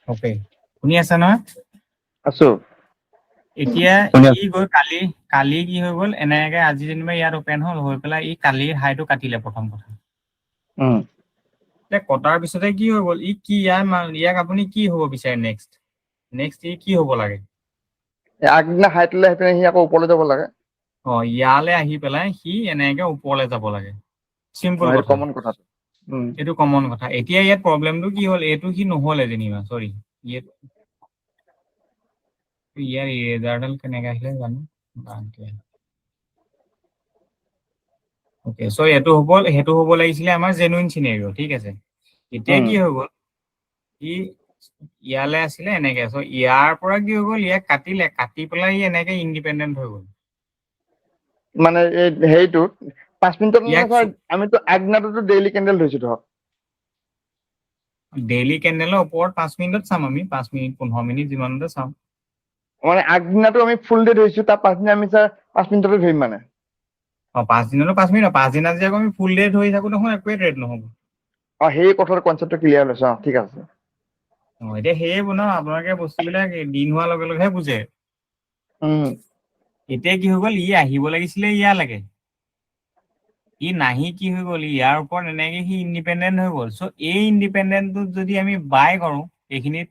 ওকে শুনি আছে নহয় আছো এতিয়া ই গৈ কালি কি হৈ গ'ল এনেকে আজি যেনিবা ইয়াত অপেন হ'ল হৈ পেলাই ই কালিৰ হাইটো কাটিলে প্ৰথম কথা এতিয়া কটাৰ পিছতে কি হৈ গ'ল ই কি ইয়াক আপুনি কি হ'ব বিচাৰে নেক্সট ই কি হ'ব লাগে আগদিনা হাইটলৈ আহি পিনে সি আকৌ ওপৰলৈ যাব লাগে ইয়ালৈ আহি পেলাই সি এনেকে ওপৰলৈ যাব লাগে চিম্পল কথা কমন কথা এইটো কমন কথা এতিয়া ইয়াত প্ৰব্লেমটো কি হ'ল এইটো সি নহ'লে যেনিবা সৰি ইয়াৰ ইৰেজাৰডাল কেনেকে আহিলে জানো ওকে চ' সেইটো হ'ব লাগিছিলে আমাৰ জেনুইন চিনেৰিঅ ঠিক আছে এতিয়া কি হৈ গ'ল ই ইয়ালৈ আছিলে এনেকে চ' ইয়াৰ পৰা কি হৈ গ'ল ইয়াক কাটি পেলাই ই এনেকে ইণ্ডিপেণ্ডেণ্ট হৈ গ'ল মানে হেৰিটো 5 মিনিটত আমিতো আগদিনাটোতো ডেইলি কেণ্ডেল ধৰিছো ধৰক ডেইলি কেণ্ডেলৰ ওপৰত 5 মিনিটত চাম আমি 5 মিনিট 15 মিনিট যিমানতে চাম মানে আগদিনাটো আমি ফুল ডে ধৰিছো তাৰ পাছদিনা আমি 5 মিনিটতে ধৰিম মানে 5 দিনতো 5 মিনিট 5 দিন আজি আকৌ আমি ফুল ডে ধৰি থাকো নহয় একোৱে ট্ৰেড নহ'ব সেই কথাৰ কনচেপ্টটো ক্লিয়াৰ লৈছো ঠিক আছে এতিয়া সেয়ে বনাও আপোনালোকে বস্তুবিলাক দিন হোৱাৰ লগে লগেহে বুজে এতিয়া কি হৈ গ'ল ই আহিব লাগিছিলে ইয়ালৈকে ই নাহি কি হৈ গ'ল ইয়াৰ ওপৰত এনেকে সি ইণ্ডিপেণ্ডেণ্ট হৈ গ'ল চ' এই ইণ্ডিপেণ্ডেণ্টটোত যদি আমি বাই কৰোঁ এইখিনিত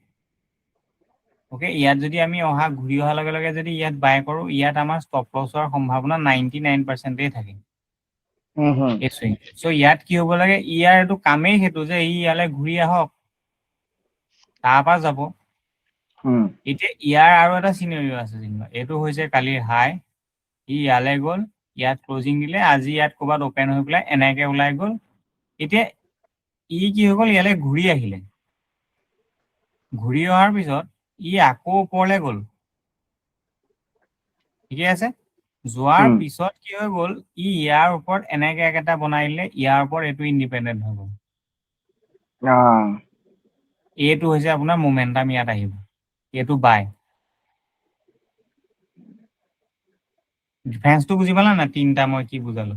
ওকে ইয়াত যদি আমি ঘূৰি অহাৰ লগে লগে যদি ইয়াত বাই কৰোঁ ইয়াত আমাৰ ষ্টপ লছ হোৱাৰ সম্ভাৱনা 99% থাকে চ' ইয়াত কি হ'ব লাগে ইয়াৰ এইটো কামেই সেইটো যে ই ইয়ালৈ ঘূৰি আহক তাৰপৰা যাব এতিয়া ইয়াৰ আৰু এটা চিনেৰিঅ আছে যেনিবা এইটো হৈছে কালিৰ হাই ই ইয়ালৈ গ'ল ইয়াত ক্লজিং দিলে আজি ইয়াত ক'ৰবাত অপেন হৈ পেলাই এনেকে ওলাই গ'ল এতিয়া ই কি হৈ গ'ল ইয়ালৈ ঘূৰি আহিলে ঘূৰি অহাৰ পিছত ই আকৌ ওপৰলৈ গ'ল ঠিকে আছে যোৱাৰ পিছত কি হৈ গ'ল ই ইয়াৰ ওপৰত এনেকে এটা বনাই দিলে ইয়াৰ ওপৰত এইটো ইণ্ডিপেণ্ডেণ্ট হৈ গ'ল এইটো হৈছে আপোনাৰ মোমেণ্টাম ইয়াত আহিব এইটো বাই ডিফাৰেন্সটো বুজি পালা না তিনিটা মই কি বুজালো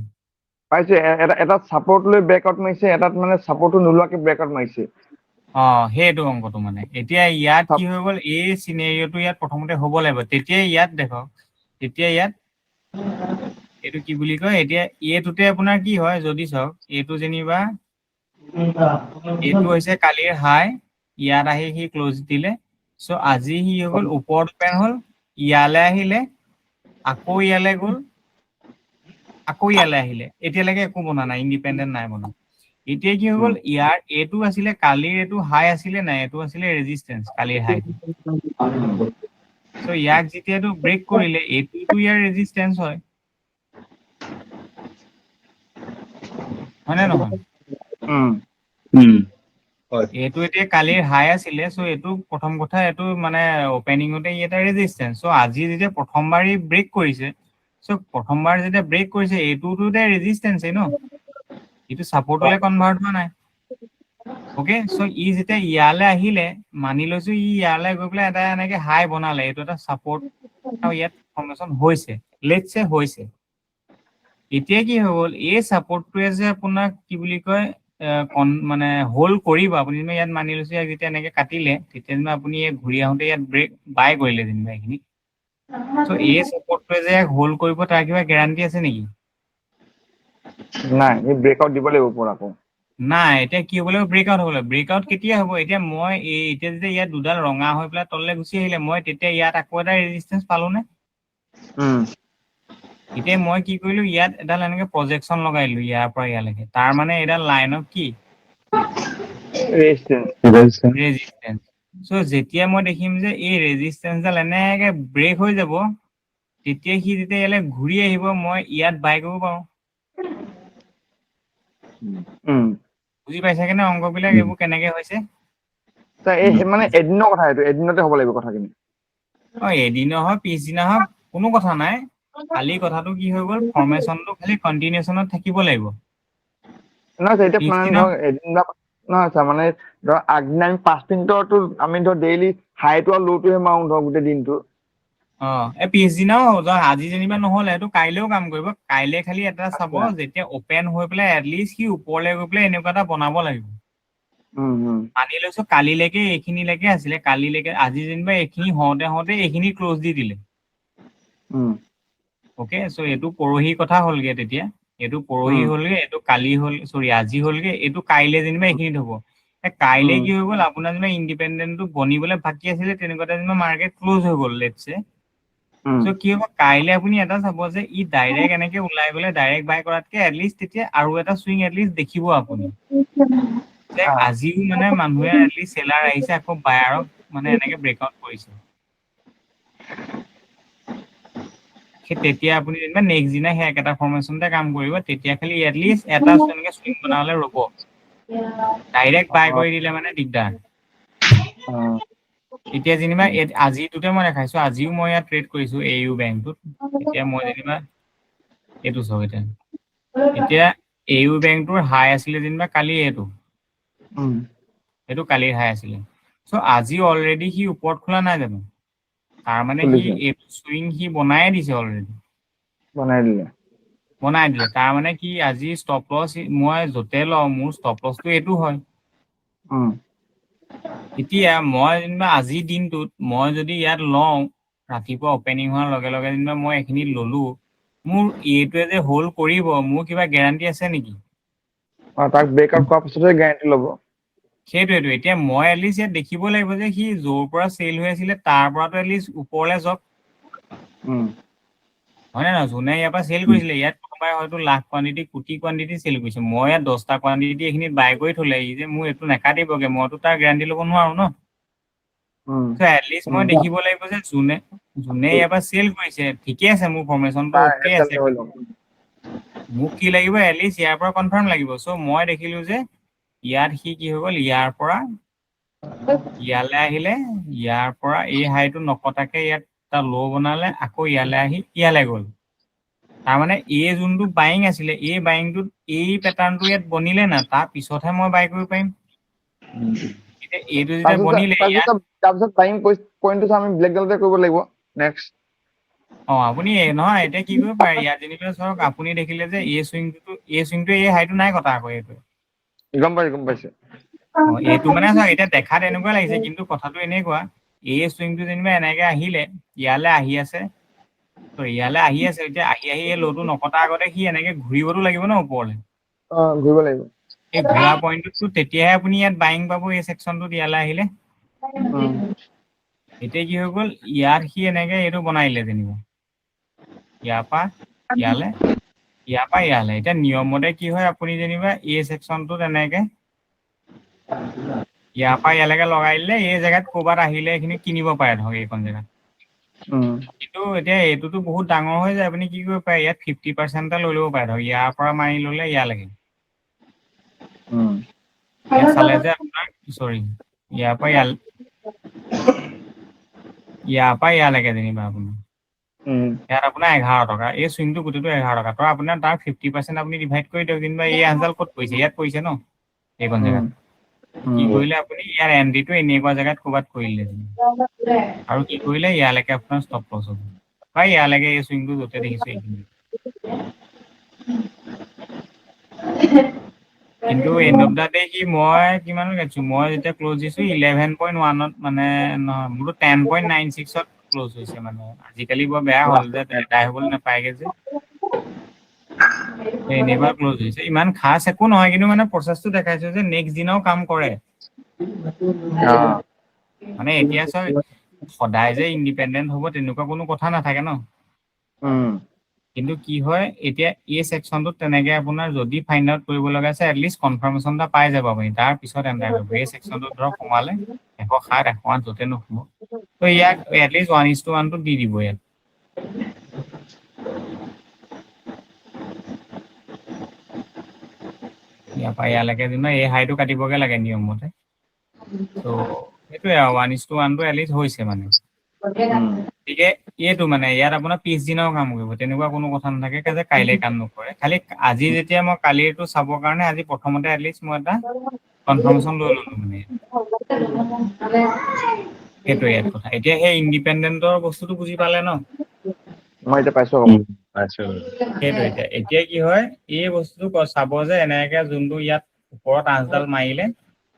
পাইছে এটা সাপোৰ্ট লৈ ব্ৰেকআউট মাৰিছে এটাত মানে সাপোৰ্টটো নোলোৱাকে ব্ৰেকআউট মাৰিছে সেইটো অংকটো মানে এতিয়া ইয়াত কি হৈ গ'ল এই চিনেৰিঅটো ইয়াত প্ৰথমতে হ'ব লাগিব তেতিয়া ইয়াত দেখক তেতিয়া ইয়াত এইটো কি বুলি কয় এতিয়া এইটোতে আপোনাৰ কি হয় যদি চাওক এইটো যেনিবা এইটো হৈছে কালিৰ হাই ইয়াত আহি সি ক্লোজ দিলে চ' আজি সি হৈ গ'ল ওপৰত ওপেন হ'ল ইয়ালৈ আহিলে আকৌ ইয়ালৈ গ'ল আকৌ ইয়ালৈ আহিলে এতিয়ালৈকে একো বনা নাই ইণ্ডিপেণ্ডেণ্ট নাই বনা এতিয়া কি হৈ গ'ল ইয়াৰ এইটো আছিলে কালিৰ এইটো হাই আছিলে নাই এইটো আছিলে ৰেজিষ্টেন্স কালিৰ হাই চ' ইয়াক যেতিয়াটো ব্ৰেক কৰিলে এইটোতো ইয়াৰ ৰেজিষ্টেন্স হয় হয়নে নহয় এইটো এতিয়া কালিৰ হাই আছিলে চ' এইটো প্ৰথম কথা এইটো মানে অপেনিঙতে ই এটা ৰেজিষ্টেন্স চ' আজি যেতিয়া প্ৰথমবাৰ ই ব্ৰেক কৰিছে চ' প্ৰথমবাৰ যেতিয়া ব্ৰেক কৰিছে এইটোতো এতিয়া ৰেজিষ্টেন্সে ন এইটো ছাপোৰ্টলৈ কনভাৰ্ট হোৱা নাই ওকে চ' ই যেতিয়া ইয়ালৈ আহিলে মানি লৈছো ই ইয়ালৈ গৈ পেলাই এটা এনেকে হাই বনালে এইটো এটা ছাপোৰ্ট ইয়াত ফৰ্মেশ্যন হৈছে লেটছে হৈছে এতিয়া কি হৈ গ'ল এই ছাপৰ্টটোৱে যে আপোনাক কি বুলি কয় মানে হোল্ড কৰিব আপুনি যেনিবা ইয়াত মানি লৈছো ইয়াত যেতিয়া এনেকে কাটিলে তেতিয়া যেনিবা আপুনি ঘূৰি আহোঁতে ইয়াত ব্ৰেক বাই কৰিলে যেনিবা এইখিনি চ' এই ছাপৰ্টটোৱে যে হোল্ড কৰিব তাৰ কিবা গেৰাণ্টি আছে নেকি নাই এই ব্ৰেকআউট দিব লাগিব ওপৰত আকৌ নাই এতিয়া কি হ'ব লাগিব ব্ৰেকআউট হ'ব লাগিব ব্ৰেকআউট কেতিয়া হ'ব এতিয়া মই এতিয়া যেতিয়া ইয়াত দুডাল ৰঙা হৈ পেলাই তললৈ গুচি আহিলে মই তেতিয়া ইয়াত আকৌ এটা ৰেজিষ্টেঞ্চ পালোনে এতিয়া মই কি কৰিলো ইয়াত এডাল এনেকে প্ৰজেকশ্যন লগাই দিলো ইয়াৰ পৰা ইয়ালৈকে তাৰ মানে এডাল লাইন অফ কি ৰেজিষ্টেঞ্চ চ' যেতিয়া মই দেখিম যে এই ৰেজিষ্টেঞ্চডাল এনেকে ব্ৰেক হৈ যাব তেতিয়া সি যেতিয়া ইয়ালৈ ঘূৰি আহিব মই ইয়াত বাই কৰিব পাৰো বুজি পাইছাগে নে অংকবিলাক এইবোৰ কেনেকে হৈছে মানে এদিনৰ কথা এইটো এদিনতে হ'ব লাগিব কথাখিনি এদিনৰ হওক পিছদিনা হওক কোনো কথা নাই খালি কথাটো কি হৈ গ'ল ফৰ্মেশ্যনটো খালি কণ্টিনিউশ্যনত থাকিব লাগিব নহয় এতিয়া মানে ধৰক এদিন নহয় ছাৰ মানে ধৰক আগদিনা আমি 5 মিনিটৰটো আমি ধৰক ডেইলি হাইটো আৰু ল'টোহে মাৰো ধৰক গোটেই দিনটো এই পিছদিনাও আজি যেনিবা নহ'লে এইটো কাইলৈও কাম কৰিব কাইলৈ খালি এটা চাব যেতিয়া অপেন হৈ পেলাই এটলিষ্ট সি ওপৰলৈ গৈ পেলাই এনেকুৱা এটা বনাব লাগিব মানি লৈছো কালিলৈকে এইখিনিলৈকে আছিলে কালিলৈকে আজি যেনিবা এইখিনি হওঁতে এইখিনি ক্ল'জ দি দিলে অ'কে চ' এইটো পৰহি কথা হ'লগে তেতিয়া এইটো পৰহি হ'লগে এইটো কালি হ'ল চৰি আজি হ'লগে এইটো কাইলে যেনিবা এইখিনিত হ'ব কাইলে কি হৈ গ'ল আপোনাৰ যেনিবা ইণ্ডিপেণ্ডেণ্টটো বনিবলৈ বাকী আছিলে তেনেকুৱাতে যেনিবা মাৰ্কেট ক্ল'জ হৈ গ'ল লেটছে চ' কি হ'ব কাইলে আপুনি এটা চাব যে ই ডাইৰেক্ট এনেকে ওলাই গ'লে ডাইৰেক্ট বাই কৰাতকে এটলিষ্ট তেতিয়া আৰু এটা চুইং এটলিষ্ট দেখিব আপুনি যে আজিও মানে মানুহে এটলিষ্ট চেলাৰ আহিছে আকৌ বায়াৰক মানে এনেকে ব্ৰেকআউট কৰিছে সেই তেতিয়া আপুনি যেনিবা নেক্সট দিনা সেই একেটা ফৰ্মেশ্যনতে কাম কৰিব তেতিয়া খালি এটলিষ্ট এটা এনেকে চুইং বনালে ৰ'ব ডাইৰেক্ট বাই কৰি দিলে মানে দিগদাৰ এতিয়া যেনিবা আজিটোতে মই দেখাইছো আজিও মই ইয়াত ট্ৰেড কৰিছো AU বেংকটোত এতিয়া মই যেনিবা এইটো চাওক এতিয়া AU বেংকটোৰ হাই আছিলে যেনিবা কালি এইটো কালিৰ হাই আছিলে চ' আজি অলৰেডি সি ওপৰত খোলা নাই জানো তাৰ মানে সি এইটো চুইং সি বনাই দিছে অলৰেডি বনাই দিলে তাৰ মানে কি আজি ষ্টপ লছ মই য'তে লওঁ মোৰ ষ্টপ লছটো এইটো হয় এতিয়া মই যেনিবা আজিৰ দিনটোত মই যদি ইয়াত লওঁ ৰাতিপুৱা অপেনিং হোৱাৰ লগে লগে যেনিবা মই এইখিনি ললো মোৰ এইটোৱে যে হোল্ড কৰিব মোৰ কিবা গেৰাণ্টি আছে নেকি তাক ব্ৰেকআউট কৰাৰ পিছতহে গেৰাণ্টি ল'ব সেইটোৱেটো এতিয়া মই এটলিষ্ট ইয়াত দেখিব লাগিব যে সি য'ৰ পৰা চেল হৈ আছিলে তাৰ পৰাতো এটলিষ্ট ওপৰলৈ যাওক হয় নে নহয় যোনে ইয়াৰ পৰা চেল কৰিছিলে ইয়াত কোনোবাই হয়তো লাখ কোৱান্টিটি কোটি কোৱান্টিটি চেল কৰিছে মই ইয়াত 10টা কোৱান্টিটি এইখিনিত বাই কৰি থলে ই যে মোৰ এইটো নেকাটিবগে মইতো তাৰ গেৰাণ্টি ল'ব নোৱাৰো ন এটলিষ্ট মই দেখিব লাগিব যে যোনে ইয়াৰ পৰা চেল কৰিছে ঠিকে আছে মোৰ ফৰ্মেশ্যনটো অ'কে আছে মোক কি লাগিব এটলিষ্ট ইয়াৰ পৰা কনফাৰ্ম লাগিব চ' মই দেখিলো যে ইয়াত সি কি হৈ গ'ল ইয়াৰ পৰা ইয়ালৈ আহিলে ইয়াৰ পৰা এই হাইটো নকটাকে ইয়াত এটা ল' বনালে আকৌ ইয়ালৈ আহি ইয়ালৈ গ'ল তাৰমানে এই যোনটো বাইং আছিলে এই বাইংটোত এই পেটাৰ্ণটো ইয়াত বনিলে না তাৰ পিছতহে মই বাই কৰিব পাৰিম এতিয়া এইটো যেতিয়া বনিলে তাৰপিছত টাইম পইণ্টটো আমি ব্লেক ডালতে কৰিব লাগিব নেক্সট আপুনি নহয় এতিয়া কি কৰিব পাৰে ইয়াত যেনিবা চাওক আপুনি দেখিলে যে এই চুইংটো এই হাইটো নাই কটা আকৌ এইটো গম পাইছে এইটো মানে চাওক এতিয়া দেখাত এনেকুৱা লাগিছে কিন্তু কথাটো এনেকুৱা এই চুইংটো যেনিবা এনেকে আহিলে ইয়ালৈ আহি আছে ইয়ালৈ আহি আছে এতিয়া আহি এই ল'টো নকটা আগতে সি এনেকে ঘূৰিবতো লাগিব ন ওপৰলৈ ঘূৰিব লাগিব এই ঘূৰা পইণ্টটো তেতিয়াহে আপুনি ইয়াত বাইং পাব এই ছেকশ্যনটোত ইয়ালৈ আহিলে এতিয়া কি হৈ গ'ল ইয়াত সি এনেকে এইটো বনাই দিলে যেনিবা ইয়াৰ পৰা ইয়ালৈ এতিয়া নিয়মমতে কি হয় আপুনি যেনিবা এই ছেকশ্যনটোত এনেকে ইয়াৰ পৰা ইয়ালৈকে লগাই দিলে এই জেগাত ক'ৰবাত আহিলে এইখিনি কিনিব পাৰে ধৰক এইখন জেগাত কিন্তু এতিয়া এইটোতো বহুত ডাঙৰ হৈ যায় আপুনি কি কৰিব পাৰে ইয়াত 50% এটা লৈ ল'ব পাৰে ধৰক ইয়াৰ পৰা মাৰি ল'লে ইয়ালৈকে ইয়াত চালে যে আপোনাৰ চৰি ইয়াৰ পৰা ইয়ালৈকে যেনিবা আপোনাৰ ইয়াত আপোনাৰ 11 টকা এই চুইংটো গোটেইটো 11 টকা তো আপোনাৰ তাৰ 50% আপুনি ডিভাইড কৰি দিয়ক যেনিবা এই আঞ্জাল ক'ত পৰিছে ইয়াত পৰিছে ন এইখন জেগাত কি কৰিলে আপুনি ইয়াৰ এণ্ট্ৰিটো এনেকুৱা জেগাত ক'ৰবাত কৰিলে আৰু কি কৰিলে ইয়ালৈকে আপোনাৰ ষ্টপ লছ হ'ব বা ইয়ালৈকে এই চুইংটো য'তে দেখিছো এইখিনি কিন্তু এণ্ড অফ দা ডে কি মই কিমান গাইছো মই যেতিয়া ক্লোজ দিছো 11.1 মানে নহয় মোৰতো 10.96 ক্লোজ হৈছে মানে আজিকালি বৰ বেয়া হ'ল যে ডাই হ'বলৈ নাপায়গে যে এনেবাৰ ক্লোজ হৈছে ইমান খাস একো নহয় কিন্তু মানে প্ৰচেছটো দেখাইছে যে নেক্সট দিনাও কাম কৰে মানে এতিয়া চব সদায় যে ইণ্ডিপেণ্ডেণ্ট হ'ব তেনেকুৱা কোনো কথা নাথাকে ন কিন্তু কি হয় এতিয়া এই সেকশনটোত তেনেকে আপোনাৰ যদি ফাইন্ড আউট কৰিব লগা আছে এটলিষ্ট কনফাৰ্মেশ্যন এটা পাই যাব আপুনি তাৰ পিছত এন্টাৰ কৰিব এই সেকশনটোত ধৰক সোমালে 107 108 যতে নোসোমক তো ইয়াক এটলিষ্ট 1:1 টো দি দিব ইয়াত ইয়াৰ পৰা ইয়ালৈকে যেনিবা এই হাইটো কাটিবগে লাগে নিয়ম মতে তো সেইটোৱে আৰু 1:1 টো এটলিষ্ট হৈছে মানে গতিকে এইটো মানে ইয়াত আপোনাৰ পিছদিনাও কাম কৰিব তেনেকুৱা কোনো কথা নাথাকে যে কাইলে কাম নকৰে খালি আজি যেতিয়া মই কালিৰটো চাবৰ কাৰণে আজি প্ৰথমতে এটলিষ্ট মই এটা কনফাৰ্মেশ্যন লৈ ললো মানে সেইটোৱে ইয়াত কথা এতিয়া সেই ইণ্ডিপেণ্ডেণ্টৰ বস্তুটো বুজি পালে ন মই এতিয়া পাইছো সেইটো এতিয়া কি হয় এই বস্তুটো চাব যে এনেকে যোনটো ইয়াত ওপৰত 8ডাল মাৰিলে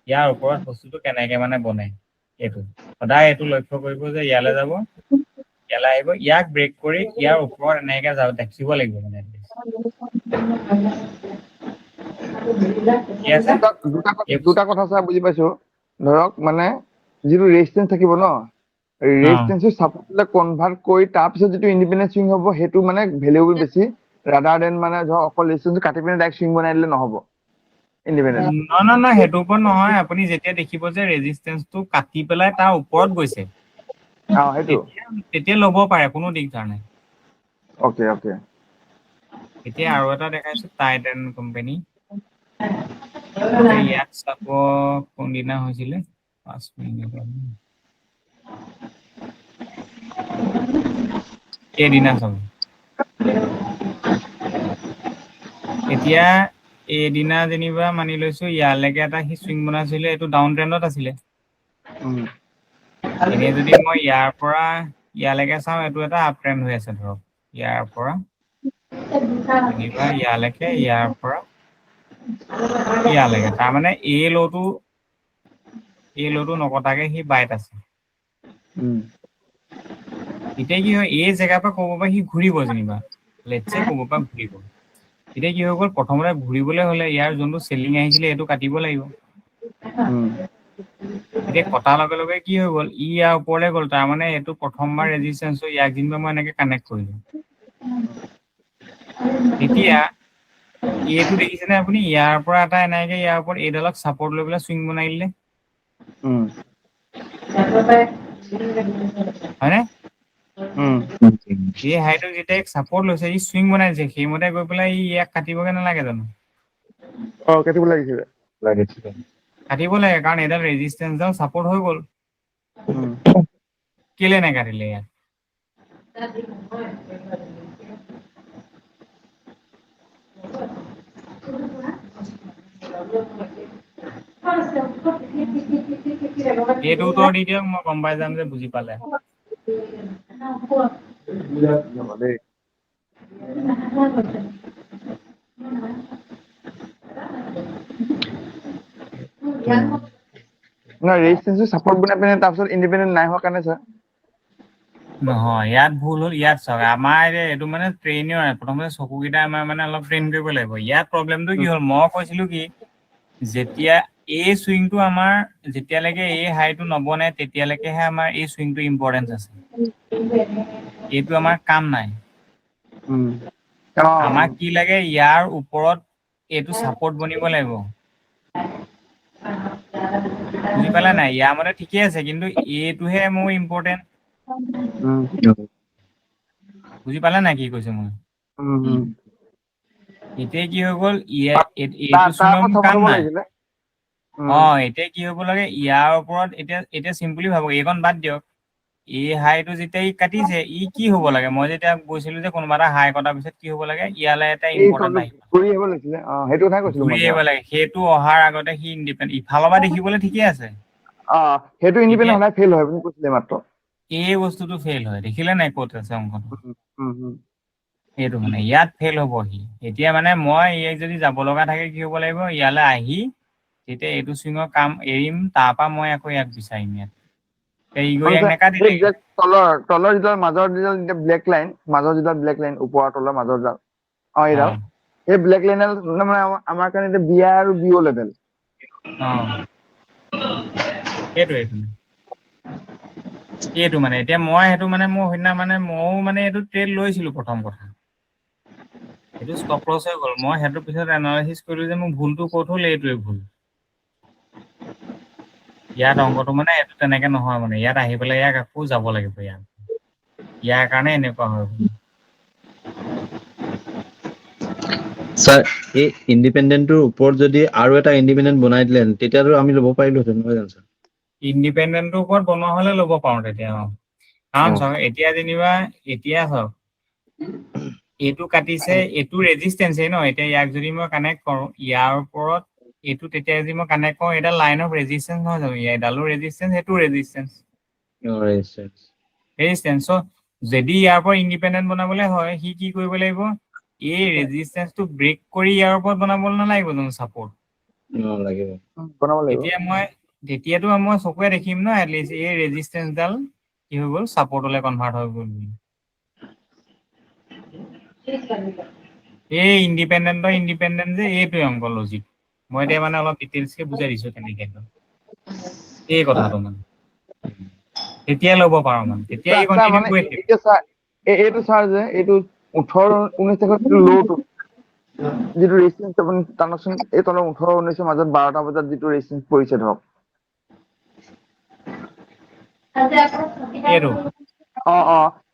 ইয়াৰ ওপৰত বস্তুটো কেনেকে মানে বনে এইটো সদায় এইটো লক্ষ্য কৰিব যে ইয়ালৈ যাব ইয়ালৈ আহিব ইয়াক ব্ৰেক কৰি ইয়াৰ ওপৰত এনেকে যাব দেখিব লাগিব মানে দুটা কথা ছাৰ বুজি পাইছো ধৰক মানে যিটো ৰেজিষ্টেন্স থাকিব ন ৰেজিষ্টেন্সটো সাপোৰ্টলে কনভাৰ্ট কৰি তাৰ পিছত যিটো ইণ্ডিপেণ্ডেন্ট সুইং হ'ব সেইটো মানে ভ্যালুএবল বেছি ৰাদাৰ দেন মানে ধৰক অকল ৰেজিষ্টেন্সটো কাটি পিনে ডাইৰেক্ট সুইং বনাই দিলে নহ'ব ইণ্ডিপেণ্ডেন্ট নহয় সেইটো ওপৰত নহয় আপুনি যেতিয়া দেখিব যে ৰেজিষ্টেন্সটো কাটি পেলাই তাৰ ওপৰত গৈছে সেইটো তেতিয়া ল'ব পাৰে কোনো দিগদাৰ নাই ওকে এতিয়া আৰু এটা দেখাইছো টাইটান কোম্পানী ইয়াত চাব কোনদিনা হৈছিলে 5 মিনিট এদিনা চাব এতিয়া এদিনা যেনিবা মানি লৈছো ইয়ালৈকে এটা সি সুইং বনাইছিলে এইটো ডাউন ট্ৰেণ্ডত আছিলে এনে যদি মই ইয়াৰ পৰা ইয়ালৈকে চাওঁ এইটো এটা আপ ট্ৰেণ্ড হৈ আছে ধৰক ইয়াৰ পৰা যেনিবা ইয়ালৈকে ইয়াৰ পৰা ইয়ালৈকে তাৰমানে এই লটো নকটাকে সি বাইট আছে এতিয়া কি হয় এই জেগাৰ পৰা ক'ব পৰা সি ঘূৰিব যেনিবা লেটছে ক'ব পৰা ঘূৰিব এতিয়া কি হৈ গ'ল প্ৰথমতে ঘূৰিবলৈ হলে ইয়াৰ যোনটো চেলিং আহিছিলে এইটো কাটিব লাগিব এতিয়া কটাৰ লগে লগে কি হৈ গ'ল ইয়াৰ ওপৰলৈ গ'ল তাৰমানে এইটো প্ৰথমবাৰ ৰেজিষ্টেন্স ইয়াক যেনিবা মই এনেকে কানেক্ট কৰিলো এতিয়া এইটো দেখিছেনে আপুনি ইয়াৰ পৰা এটা এনেকে ইয়াৰ ওপৰত এইডালক সাপোৰ্ট লৈ পেলাই সুইং বনাই দিলে হয়নে এই হাইটো যেতিয়া সাপোৰ্ট লৈছে ই সুইং বনাইছে সেইমতে গৈ পেলাই ইয়াক কাটিবগে নালাগে জানো কাটিব লাগিছিলে কাটিব লাগে কাৰণ এডাল ৰেজিষ্টেন্সডাল সাপোৰ্ট হৈ গ'ল কেলে নাকাটিলে ইয়াত এইটো উত্তৰ দি দিয়ক মই গম পাই যাম যে বুজি পালে ৰেজিষ্টেন্সটো সাপোৰ্ট বনাই পিনে তাৰপিছত ইণ্ডিপেণ্ডেন্ট নাই হোৱা কাৰণে ছাৰ নহয় ইয়াত ভুল হ'ল ইয়াত চাওক আমাৰ এইটো মানে ট্ৰেইনিং প্ৰথমতে চকুকেইটা আমাৰ মানে অলপ ট্ৰেইন কৰিব লাগিব ইয়াত প্ৰব্লেমটো কি হ'ল মই কৈছিলো কি যেতিয়া এই সুইংটো আমাৰ যেতিয়ালৈকে এই হাইটো নবনে তেতিয়ালৈকেহে আমাৰ এই সুইংটো ইম্পৰ্টেন্স আছে এইটো আমাৰ কাম নাই আমাক কি লাগে ইয়াৰ ওপৰত এইটো সাপোৰ্ট বনিব লাগিব বুজি পালা নাই ইয়াৰ মতে ঠিকে আছে কিন্তু এইটোহে মোৰ ইম্পৰ্টেন্ট বুজি পালা নাই কি কৈছো মই এতিয়া কি হৈ গ'ল এইটো সুইঙৰ মোৰ কাম নাই এতিয়া কি হ'ব লাগে ইয়াৰ ওপৰত এতিয়া চিম্পলি ভাবক এইকণ বাদ দিয়ক এই হাইটো যেতিয়া ই কাটিছে ই কি হ'ব লাগে মই যেতিয়া গৈছিলো যে কোনোবা এটা হাই কটাৰ পিছত কি হ'ব লাগে ইয়ালৈ এটা ইম্পৰ্টেণ্ট আহিব লাগে সেইটো অহাৰ আগতে সি ইণ্ডিপেণ্ডেণ্ট ইফালৰ পৰা দেখিবলৈ ঠিকে আছে সেইটো ইণ্ডিপেণ্ডেণ্ট হ'লে ফেইল হয় বুলি কৈছিলে মাত্ৰ এই বস্তুটো ফেইল হয় দেখিলে নাই ক'ত আছে অংকটো সেইটো মানে ইয়াত ফেইল হ'ব সি এতিয়া মানে মই ইয়াক যদি যাব লগা থাকে কি হ'ব লাগিব ইয়ালৈ আহি তেতিয়া এইটো চুইঙৰ কাম এৰিম তাৰপৰা মই আকৌ ইয়াক বিচাৰিম ইয়াত ই গৈ ইয়াক নেকাটিলে তলৰ যিডাল মাজৰ যিডাল ব্লেক লাইন মাজৰ যিডাল ব্লেক লাইন ওপৰৰ তলৰ মাজৰ ডাল এইডাল এই ব্লেক লাইনডাল মানে আমাৰ কাৰণে এতিয়া বিয়া আৰু বিঅ লেভেল এইটো মানে এতিয়া মই সেইটো মানে মোৰ সেইদিনা মানে ময়ো মানে এইটো ট্ৰেড লৈছিলো প্ৰথম কথা এইটো ষ্টপ লছ হৈ গ'ল মই সেইটো পিছত এনালাইচিছ কৰিলো যে মোৰ ভুলটো ক'ত হ'ল এইটোৱে ভুল ইয়াত অংকটো মানে এইটো তেনেকে নহয় মানে ইয়াত আহি পেলাই ইয়াক আকৌ যাব লাগিব ইয়াৰ কাৰণে এনেকুৱা হয় স্যাৰ এই ইণ্ডিপেন্ডেন্টৰ ওপৰত যদি আৰু এটা ইণ্ডিপেন্ডেন্ট বনাই দিলেন তেতিয়াতো আমি ল'ব পাৰিলোহেঁতেন নহয় জানো স্যাৰ ইণ্ডিপেন্ডেন্টৰ ওপৰত বনোৱা হ'লে ল'ব পাৰো তেতিয়া কাৰণ চাওক এতিয়া যেনিবা এতিয়া চাওক এইটো কাটিছে এইটো ৰেজিষ্টেন্সে ন এতিয়া ইয়াক যদি মই কানেক্ট কৰো ইয়াৰ ওপৰত এইটো তেতিয়া যদি মই কানেক্ট কৰো এটা লাইন অফ ৰেজিষ্টেন্স নহয় জানো এডালো ৰেজিষ্টেন্স সেইটো ৰেজিষ্টেন্স ৰেজিষ্টেন্স যদি ইয়াৰ পৰা ইণ্ডিপেন্ডেন্ট বনাবলৈ হয় সি কি কৰিব লাগিব এই ৰেজিষ্টেন্সটো ব্ৰেক কৰি ইয়াৰ ওপৰত বনাবলৈ নালাগিব জানো ছাপোৰ্ট লাগিব বনাব লাগিব তেতিয়াতো মই চকুৱে দেখিম ন এটলিষ্ট এই ৰেজিষ্টেন্সডাল কি হৈ গ'ল ছাপোৰ্টলৈ কনভাৰ্ট হৈ গ'ল এই ইণ্ডিপেন্ডেন্ট যে এইটোৱে অংক লজিক মই এতিয়া মানে অলপ ডিটেইলছকে বুজাই দিছো কেনেকে এই কথাটো মানে তেতিয়া ল'ব পাৰো মানে তেতিয়া এই কন্টিনিউ কৰি থাকিব এইটো ছাৰ যে এইটো 18-19 তাৰিখত ল'টো যিটো ৰেজিষ্টেন্স আপুনি টানকচোন এই তলৰ 18-19ৰ মাজত 12টা বজাত যিটো ৰেজিষ্টেন্স পৰিছে ধৰক এইটো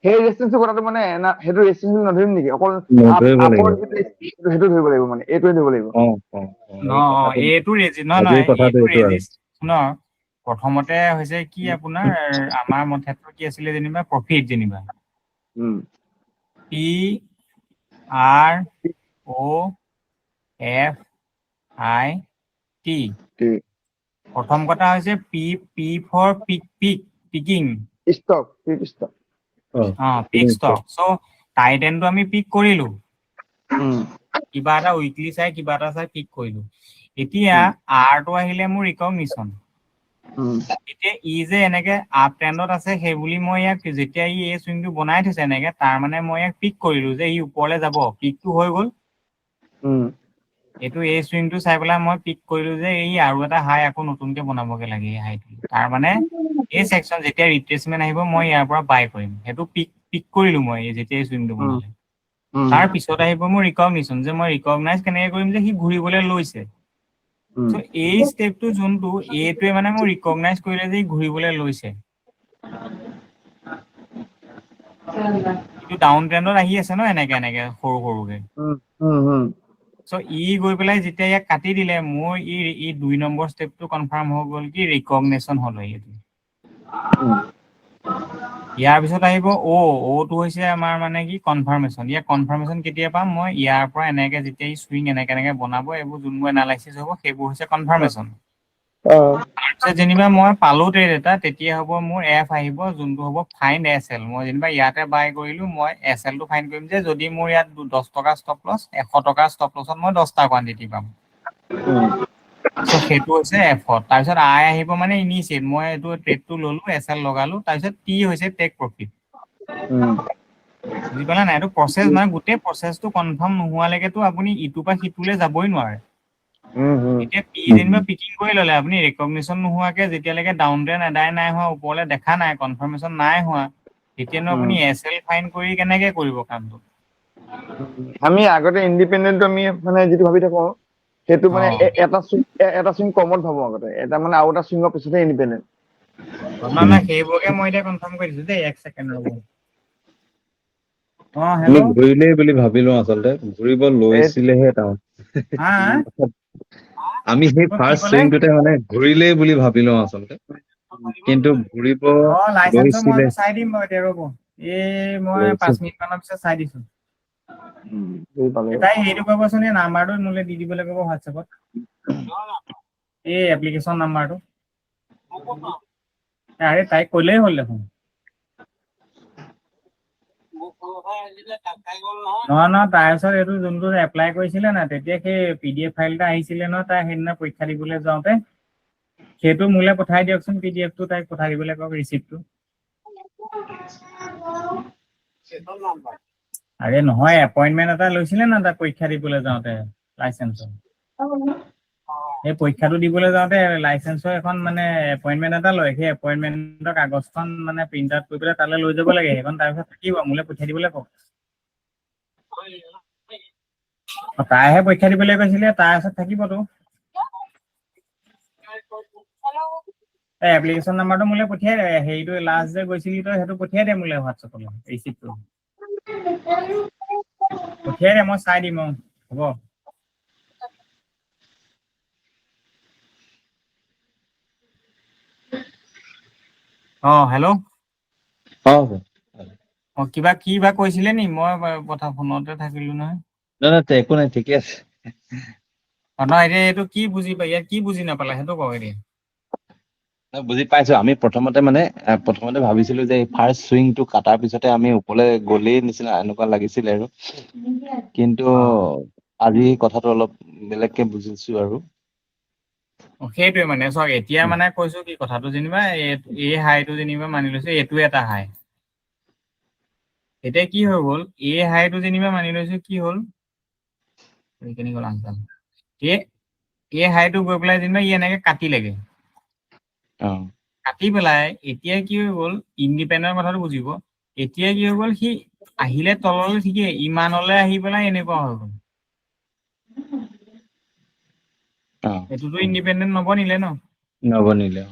সেই ৰেজিষ্টেন্সৰ কথাটো মানে সেইটো ৰেজিষ্টেন্স নধৰিম নেকি অকল আপৰ সেইটো ধৰিব লাগিব মানে এইটোৱে ধৰিব লাগিব এইটো ৰেজিষ্ট প্ৰথমতে হৈছে কি আপোনাৰ আমাৰ ক্ষেত্ৰত কি আছিলে যেনিবা প্ৰফিট যেনিবা PROFIT প্ৰথম কথা হৈছে P for picking pick stock চ' টাইটেনটো আমি পিক কৰিলো কিবা এটা উইকলি চাই কিবা এটা চাই পিক কৰিলো এতিয়া আৰটো আহিলে মোৰ ৰিকগনিশ্যন এতিয়া ই যে এনেকে আপ ট্ৰেণ্ডত আছে সেই বুলি মই ইয়াক যেতিয়া ই এই চুইংটো বনাই থৈছে এনেকে তাৰ মানে মই ইয়াক পিক কৰিলো যে ই ওপৰলে যাব পিকটো হৈ গ'ল এইটো এই চুইংটো চাই পেলাই মই পিক কৰিলো যে এই আৰু এটা হাই আকৌ নতুনকে বনাবগে লাগে এই হাইটো তাৰ মানে এই সেকশন যেতিয়া ৰিট্ৰেচমেন্ট আহিব মই ইয়াৰ পৰা বাই কৰিম সেইটো পিক কৰিলো মই যেতিয়া এই চুইংটো বনালে তাৰ পিছত আহিব মোৰ ৰিকগনিশ্যন যে মই ৰিকগনাইজ কেনেকে কৰিম যে সি ঘূৰিবলৈ লৈছে চ' এই ষ্টেপটো যোনটো এইটোৱে মানে মোৰ ৰিকগনাইজ কৰিলে যে ঘূৰিবলৈ লৈছে এইটো ডাউন ট্ৰেণ্ডত আহি আছে ন এনেকে সৰু সৰুকে চ' ই গৈ পেলাই যেতিয়া ইয়াক কাটি দিলে মোৰ ই 2 নম্বৰ ষ্টেপটো কনফাৰ্ম হৈ গ'ল কি ৰিকগনিশ্যন হ'ল এইটো ইয়াৰ পিছত আহিব অ'টো হৈছে আমাৰ মানে কি কনফাৰ্মেশ্যন ইয়াৰ কনফাৰ্মেশ্যন কেতিয়া পাম মই ইয়াৰ পৰা এনেকে যেতিয়া ই চুইং এনেকে বনাব এইবোৰ যোনবোৰ এনালাইচিছ হ'ব সেইবোৰ হৈছে কনফাৰ্মেশ্যন তাৰপিছত যেনিবা মই পালো ট্ৰেড এটা তেতিয়া হ'ব মোৰ এফ আহিব যোনটো হ'ব ফাইণ্ড এছ এল মই যেনিবা ইয়াতে বাই কৰিলো মই এছ এলটো ফাইণ্ড কৰিম যে যদি মোৰ ইয়াত 10 টকা ষ্টপ লছ 100 টকা ষ্টপ লছত মই 10টা কোৱান্টিটি পাম চ' সেইটো হৈছে এফত তাৰপিছত আই আহিব মানে ইনিচিয়েট মই এইটো ট্ৰেডটো ললো এছ এল লগালো তাৰপিছত টি হৈছে টেক প্ৰফিট বুজি পালা নাই এইটো প্ৰচেছ মানে গোটেই প্ৰচেছটো কনফাৰ্ম নোহোৱালৈকেতো আপুনি ইটোৰ পৰা সিটোলৈ যাবই নোৱাৰে এতিয়া পি যেনিবা পিকিং কৰি ললে আপুনি ৰিকগনিশ্যন নোহোৱাকে যেতিয়ালৈকে ডাউন ট্ৰেণ্ড এদাই নাই হোৱা ওপৰলৈ দেখা নাই কনফাৰ্মেশ্যন নাই হোৱা তেতিয়ানো আপুনি এছ এল ফাইন কৰি কেনেকে কৰিব কামটো আমি আগতে ইণ্ডিপেণ্ডেন্টটো আমি মানে যিটো ভাবি থাকো সেইটো মানে এটা চুইং কমত ভাবো আগতে এটা মানে আৰু এটা চুইঙৰ পিছতে ইণ্ডিপেণ্ডেন্ট নাই সেইবোৰকে মই এতিয়া কনফাৰ্ম কৰি দিছো দেই 1 ছেকেণ্ড ৰ'ব আমি ঘূৰিলেই বুলি ভাবিলো আচলতে ঘূৰিব লৈছিলেহে টাউন আমি সেই ফাৰ্ষ্ট চুইংটোতে মানে ঘূৰিলেই বুলি ভাবিলো আচলতে কিন্তু ঘূৰিব লাইচেন্সৰ লৈছিলে মই চাই দিম বাৰু এতিয়া ৰ'ব এই মই 5 মিনিট মানৰ পিছত চাই দিছো তাই হেৰিটো ক'বচোন এই নাম্বাৰটো মোলে দি দিবলৈ ক'ব হোৱাটছএপত এই এপ্লিকেশ্যন নাম্বাৰটো আৰে তাইক ক'লেই হ'ল দেখোন নহয় তাৰপিছত এইটো যোনটো এপ্লাই কৰিছিলে না তেতিয়া সেই PDF ফাইল এটা আহিছিলে ন তাই সেইদিনা পৰীক্ষা দিবলৈ যাওঁতে সেইটো মোলে পঠাই দিয়কচোন PDF টো তাইক পঠাই দিবলৈ কওক ৰিচিপ্টটো আৰে নহয় এপইণ্টমেণ্ট এটা লৈছিলে না তাই পৰীক্ষা দিবলৈ যাওঁতে লাইচেন্সৰ সেই পৰীক্ষাটো দিবলৈ যাওঁতে লাইচেন্সৰ এখন মানে এপইণ্টমেণ্ট এটা লয় সেই এপইণ্টমেণ্টৰ কাগজখন মানে প্ৰিণ্ট আউট কৰি পেলাই তালৈ লৈ যাব লাগে সেইখন তাৰপিছত থাকিব মোলে পঠিয়াই দিবলৈ কওক তাইহে পৰীক্ষা দিবলৈ কৈছিলে তাৰ ওচৰত থাকিবতো এপ্লিকেশ্যন নাম্বাৰটো মোলে পঠিয়াই দে হেৰিটো লাষ্ট যে গৈছিলি তই সেইটো পঠিয়াই দে মোলে হোৱাটছএপলৈ ৰিচিপ্টটো পঠিয়াই দে মই চাই দিম হ'ব হেল্ল' কিবা কৈছিলে নি মই কথা ফোনতে থাকিলো নহয় নাই একো নাই ঠিকে আছে নহয় এতিয়া এইটো কি বুজি পাই ইয়াত কি বুজি নাপালে সেইটো কওক এতিয়া বুজি পাইছো আমি প্ৰথমতে ভাবিছিলো যে ফাৰ্ষ্ট চুইংটো কাটাৰ পিছতে আমি ওপৰলৈ গলেই নিচিনা এনেকুৱা লাগিছিলে আৰু কিন্তু আজি কথাটো অলপ বেলেগকে বুজিছো আৰু সেইটোৱে মানে চাওক এতিয়া মানে কৈছো কি কথাটো যেনিবা এই হাইটো যেনিবা মানি লৈছো এইটো এটা হাই এতিয়া কি হৈ গ'ল এই হাইটো যেনিবা মানি লৈছো কি হ'ল এই হাইটো গৈ পেলাই যেনিবা ই এনেকে কাটিলেগে কাটি পেলাই এতিয়া কি হৈ গ'ল ইণ্ডিপেণ্ডেণ্ট কথাটো বুজিব এতিয়া কি হৈ গ'ল সি আহিলে তললৈ ঠিকেই ইমানলৈ আহি পেলাই এনেকুৱা হৈ গ'ল এইটোতো ইণ্ডিপেণ্ডেণ্ট নবনিলে ন নবনিলে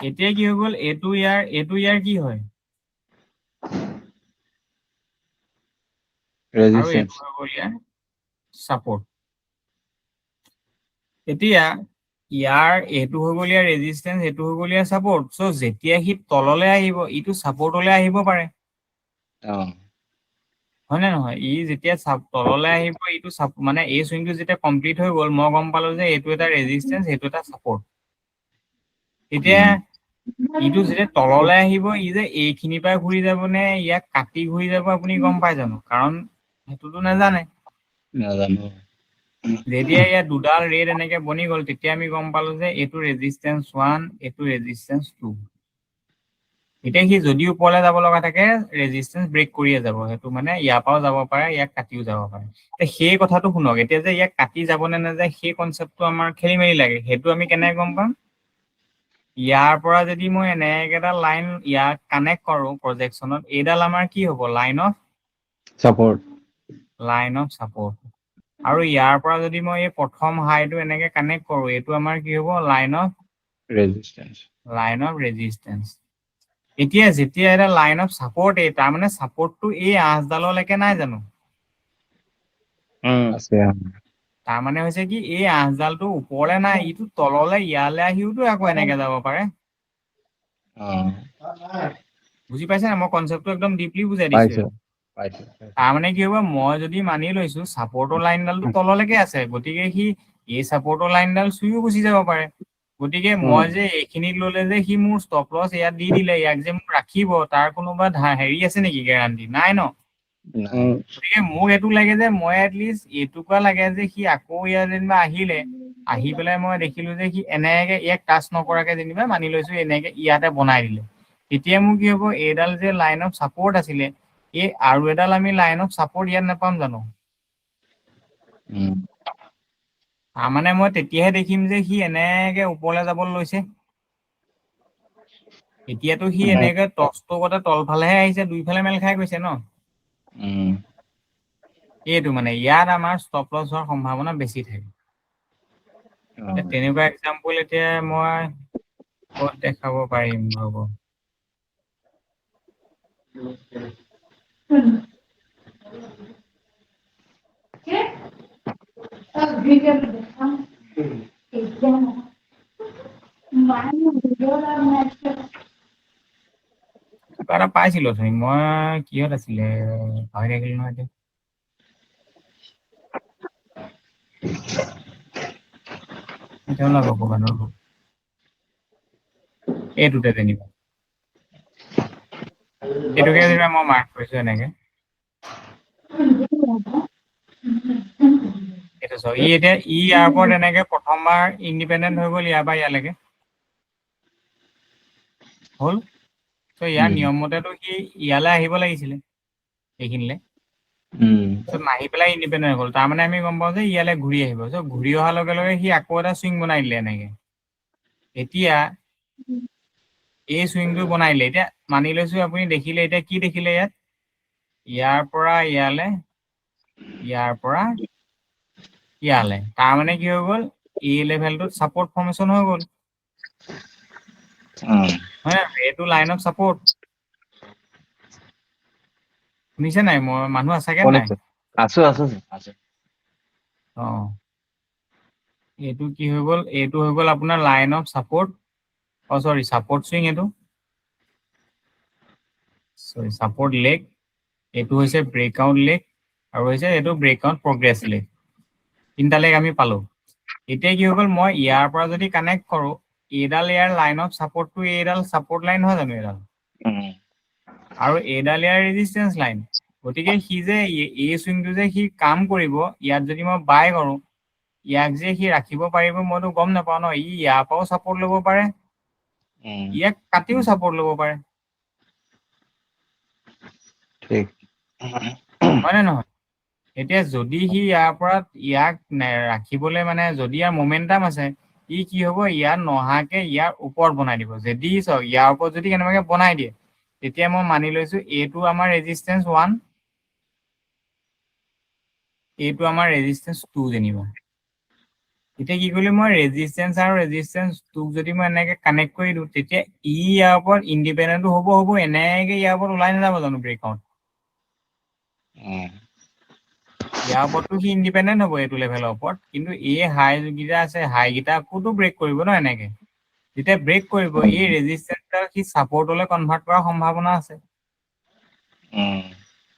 এতিয়া কি হৈ গ'ল এইটো ইয়াৰ কি হয় আৰু এইটো হৈ গ'ল ইয়াৰ ছাপোৰ্ট এতিয়া এইটো হৈ গ'ল ইয়াৰ ৰেজিষ্টেন্স এইটো হৈ গ'ল ইয়াৰ ছাপোৰ্ট চ' যেতিয়া সি তললৈ আহিব ইটো ছাপোৰ্টলৈ আহিব পাৰে হয় নে নহয় ই যেতিয়া তললৈ আহিব ইটো মানে এই চুইংটো যেতিয়া কমপ্লিট হৈ গ'ল মই গম পালো যে এইটো এটা ৰেজিষ্টেন্স এইটো এটা ছাপোৰ্ট এতিয়া ইটো যেতিয়া তললৈ আহিব ই যে এইখিনিৰ পৰা ঘূৰি যাব নে ইয়াক কাটি ঘূৰি যাব আপুনি গম পাই জানো কাৰণ সেইটোতো নাজানে যেতিয়া ইয়াত দুডাল ৰেড এনেকে বনি গ'ল তেতিয়া আমি গম পালো যে এইটো ৰেজিষ্টেন্স 1 এইটো ৰেজিষ্টেন্স 2 এতিয়া সি যদি ওপৰলৈ যাব লগা থাকে ৰেজিষ্টেন্স ব্ৰেক কৰিয়ে যাব সেইটো মানে ইয়াৰ পৰাও যাব পাৰে ইয়াক কাটিও যাব পাৰে সেই কথাটো শুনক এতিয়া যে ইয়াক কাটি যাব নে নাযায় সেই কনচেপ্টটো আমাৰ খেলি মেলি লাগে সেইটো আমি কেনেকে গম পাম ইয়াৰ পৰা যদি মই এনেকে এটা লাইন ইয়াক কানেক্ট কৰো প্ৰজেকশ্যনত এইডাল আমাৰ কি হ'ব লাইন অফ ছাপোৰ্ট আৰু ইয়াৰ পৰা যদি মই এই প্ৰথম হাইটো এনেকে কানেক্ট কৰো এইটো আমাৰ কি হ'ব লাইন অফ ৰেজিষ্টেন্স এতিয়া যেতিয়া এটা লাইন অফ ছাপোৰ্ট তাৰ মানে ছাপোৰ্টটো এই আঁচডাললৈকে নাই জানো তাৰ মানে হৈছে কি এই আঁচডালটো ওপৰলে নাই ইটো তললে ইয়ালে আহিওতো আকৌ এনেকে যাব পাৰে বুজি পাইছে না মই কনচেপ্টটো একদম ডিপলি বুজাই দিছো তাৰ মানে কি হ'ব মই যদি মানি লৈছো ছাপোৰ্টৰ লাইনডালটো তললৈকে আছে গতিকে সি এই ছাপোৰ্টৰ লাইনডাল চুইও গুচি যাব পাৰে গতিকে মই যে এইখিনিত ললে যে সি মোৰ ষ্টপ লছ ইয়াত দি দিলে ইয়াক যে মোক ৰাখিব তাৰ কোনোবা হেৰি আছে নেকি গেৰাণ্টি নাই ন গতিকে মোক এইটো লাগে যে মই এটলিষ্ট এইটোকুৱা লাগে যে সি আকৌ ইয়াত যেনিবা আহি পেলাই মই দেখিলো যে সি এনেকে ইয়াক টাচ নকৰাকে যেনিবা মানি লৈছো এনেকে ইয়াতে বনাই দিলে তেতিয়া মোৰ কি হ'ব এইডাল যে লাইন অফ ছাপোৰ্ট আছিলে এই আৰু এডাল আমি লাইন অফ ছাপোৰ্ট ইয়াত নাপাম জানো তাৰমানে মই তেতিয়াহে দেখিম যে সি এনেকে ওপৰলৈ যাবলৈ লৈছে এতিয়াতো সি এনেকে টচটো গতে তলফালেহে আহিছে দুইফালে মেল খাই গৈছে ন এইটো মানে ইয়াত আমাৰ ষ্টপ লছ হোৱাৰ সম্ভাৱনা বেছি থাকে তেনেকুৱা এক্সাম্পল এতিয়া মই ক'ত দেখাব পাৰিম ৰ'ব কিবা এটা পাইছিলো তুমি মই কিহত আছিলে পাহৰি থাকিলো নহয় এতিয়া ওলাব ক'ৰবাত এইটোতে যেনিবা এইটোকে যেনিবা মই মাৰ্ক কৰিছো এনেকে এইটো চাওক, ই এতিয়া ইয়াৰ ওপৰত এনেকে প্ৰথমবাৰ ইণ্ডিপেণ্ডেণ্ট হৈ গ'ল ইয়াৰ পৰা ইয়ালৈকে হ'ল। ত' ইয়াৰ নিয়ম মতেতো সি ইয়ালৈ আহিব লাগিছিলে এইখিনিলে। নাহি পেলাই ইণ্ডিপেণ্ডেণ্ট হৈ গ'ল, তাৰমানে আমি গম পাওঁ যে ইয়ালৈ ঘূৰি আহিব। চ' ঘূৰি অহাৰ লগে লগে সি আকৌ এটা চুইং বনাই দিলে এনেকে। এতিয়া এই চুইংটো বনাই দিলে। এতিয়া মানি লৈছো আপুনি দেখিলে, এতিয়া কি দেখিলে ইয়াত? ইয়াৰ পৰা ইয়ালে, ইয়াৰ পৰা ইয়ালে। তাৰমানে কি হৈ গ'ল? এই লেভেলটোত ছাপৰ্ট ফৰ্মেশ্যন হৈ গ'ল। হয়, এইটো লাইন অফ ছাপৰ্ট। শুনিছে নাই? মই মানুহ আছেগে নাই? আছো। অ', এইটো কি হৈ গ'ল? এইটো হৈ গ'ল আপোনাৰ লাইন অফ ছাপৰ্ট। চৰি, ছাপৰ্ট চুইং এইটো। চৰি, ছাপৰ্ট লেগ। এইটো হৈছে ব্ৰেকআউট লেগ, আৰু হৈছে এইটো ব্ৰেকআউট প্ৰগ্ৰেছ লেগ। তিনিটা লেগ আমি পালো। এতিয়া কি হৈ গ'ল? মই ইয়াৰ পৰা যদি কানেক্ট কৰো, এইডাল ইয়াৰ লাইন অফ ছাপৰ্টটো এইডাল ছাপৰ্ট লাইন নহয় জানো এইডাল? আৰু এইডাল ইয়াৰ ৰেজিষ্টেন্স লাইন। গতিকে সি যে এই চুইংটো যে সি কাম কৰিব, ইয়াত যদি মই বাই কৰো, ইয়াক যে সি ৰাখিব পাৰিব মইতো গম নাপাওঁ ন। ই ইয়াৰ পৰাও ছাপৰ্ট ল'ব পাৰে, ইয়াক কাটিও ছাপৰ্ট ল'ব পাৰে, ঠিক হয় নে নহয়? এতিয়া যদি সি ইয়াৰ পৰা ইয়াক ৰাখিবলৈ মানে যদি ইয়াৰ মমেণ্টাম আছে, ই কি হ'ব? ইয়াত নহাকে ইয়াৰ ওপৰত বনাই দিব। যদি চাওক, ইয়াৰ ওপৰত যদি কেনেবাকে বনাই দিয়ে, তেতিয়া মই মানি লৈছো এইটো আমাৰ ৰেজিষ্টেন্স 1, এইটো আমাৰ ৰেজিষ্টেন্স 2 যেনিবা। এতিয়া কি কৰিলো? মই ৰেজিষ্টেন্স আৰু ৰেজিষ্টেন্স 2 যদি মই এনেকে কানেক্ট কৰি দিওঁ, তেতিয়া ই ইয়াৰ ওপৰত ইণ্ডিপেণ্ডেণ্ট হ'ব এনেকে ইয়াৰ ওপৰত ওলাই নাযাব জানো ব্ৰেকআউট? ইয়াৰ ওপৰততো সি ইণ্ডিপেণ্ডেণ্ট হ'ব এইটো লেভেলৰ ওপৰত, কিন্তু এই হাই কেইটা আছে, হাই কেইটা আকৌতো ব্ৰেক কৰিব ন এনেকে। যেতিয়া ব্ৰেক কৰিব, এই ৰেজিষ্টেন্সডাল সি ছাপৰ্টলৈ কনভাৰ্ট কৰাৰ সম্ভাৱনা আছে।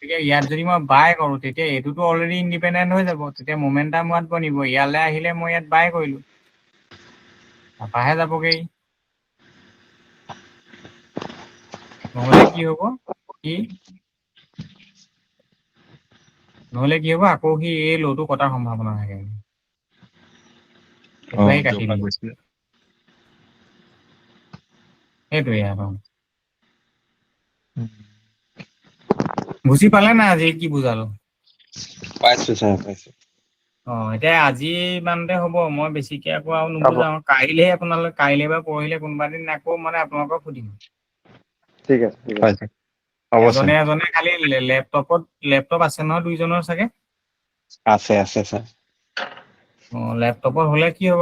গতিকে ইয়াত যদি মই বাই কৰো, তেতিয়া এইটোতো অলৰেডি ইণ্ডিপেণ্ডেণ্ট হৈ যাব। তেতিয়া মমেণ্টাম ইয়াত বনিব। ইয়ালৈ আহিলে মই ইয়াত বাই কৰিলো, তাৰপৰাহে যাবগৈ। নহ'লে কি হ'ব? আকৌ সি এই ল'টো কটাৰ সম্ভাৱনা থাকে। এইটোহে কাটি দিব। সেইটোৱে আৰু। বুজি পালে নাই আজি কি বুজালো? পাইছো ছাৰ, পাইছো। এতিয়া আজি ইমানতে হ'ব। মই বেছিকে আকৌ আৰু নুবুজাও। কাইলে বা পৰহিলে কোনোবা দিন আকৌ মানে আপোনালোকক সুধিম। ঠিক আছে। এজনে খালি লেপটপ আছে নহয় দুইজনৰ চাগে? আছে ছাৰ। লেপটপত হ'লে কি হ'ব?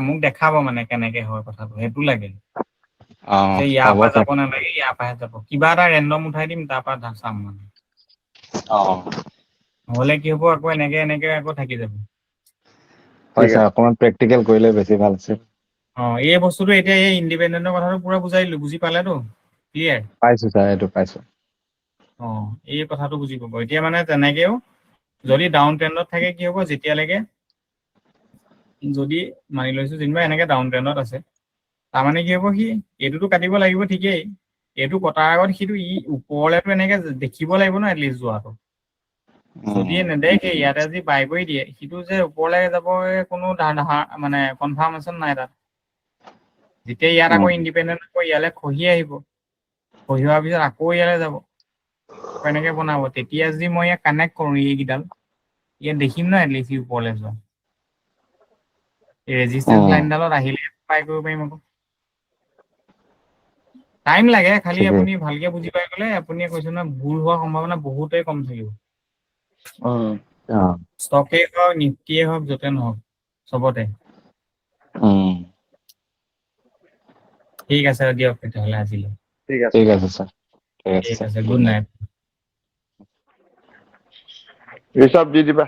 মোক দেখাব মানে কেনেকে হয় কথাটো, সেইটো লাগে। যে ইয়াৰ হ'ব পৰা ছাৰ। যাব নালাগে, ইয়াৰ পৰাহে যাব। কিবা এটা ৰেণ্ডম উঠাই দিম, তাৰ পৰা চাম মানে। নহ'লে কি হ'ব? আকৌ এনেকে আকৌ থাকি যাব। হয় ছাৰ, অকণমান প্ৰেক্টিকেল কৰিলে বেছি ভাল আছে। এই বস্তুটো এতিয়া এই ইণ্ডিপেণ্ডেণ্টৰ কথাটো পুৰা বুজাই দিলো। বুজি পালেতো? ক্লিয়াৰ? পাইছো ছাৰ, এইটো পাইছো। এই কথাটো বুজি পাব। এতিয়া মানে তেনেকেও যদি ডাউন ট্ৰেণ্ডত থাকে কি হ'ব? যেতিয়ালৈকে যদি মানি লৈছো যেনিবা এনেকে ডাউন ট্ৰেণ্ডত আছে, তাৰমানে কি হ'ব? সি এইটোতো কাটিব লাগিব ঠিকেই। এইটো কটাৰ আগত সিটো ওপৰলেতো এনেকে দেখিব লাগিব ন এটলিষ্ট যোৱাটো। যদি নেদেখে, ইয়াতে যদি বাই কৰি দিয়ে, সিটো যে ওপৰলৈ যাব কোনো মানে কনফাৰ্মেশ্যন নাই তাত। যেতিয়া ইয়াত আকৌ ইণ্ডিপেণ্ডেণ্ট আকৌ ইয়ালৈ খহি আহিব, খহি অহাৰ পিছত আকৌ ইয়ালৈ যাব, এনেকে বনাব। তেতিয়া যদি মই ইয়াক কানেক্ট কৰো, এইকেইডাল ইয়াত দেখিম ন এটলিষ্ট সি ওপৰলৈ যোৱা। এই ৰেজিষ্টেন্স লাইনডালত আহিলে বাই কৰিব পাৰিম আকৌ। টাইম লাগে, খালি আপুনি ভালকে বুজি পাই গ'লে আপুনি কৈছে নহয়, ভুল হোৱাৰ সম্ভাৱনা বহুতেই কম থাকিব। ষ্টকেই হওক, নিফ্টিয়ে হওক, য'তে নহওক, চবতে। ঠিক আছে দিয়ক তেতিয়াহ'লে আজিলৈ। ঠিক আছে ছাৰ। ঠিক আছে, গুড নাইট। ঋষভ দি দিবা।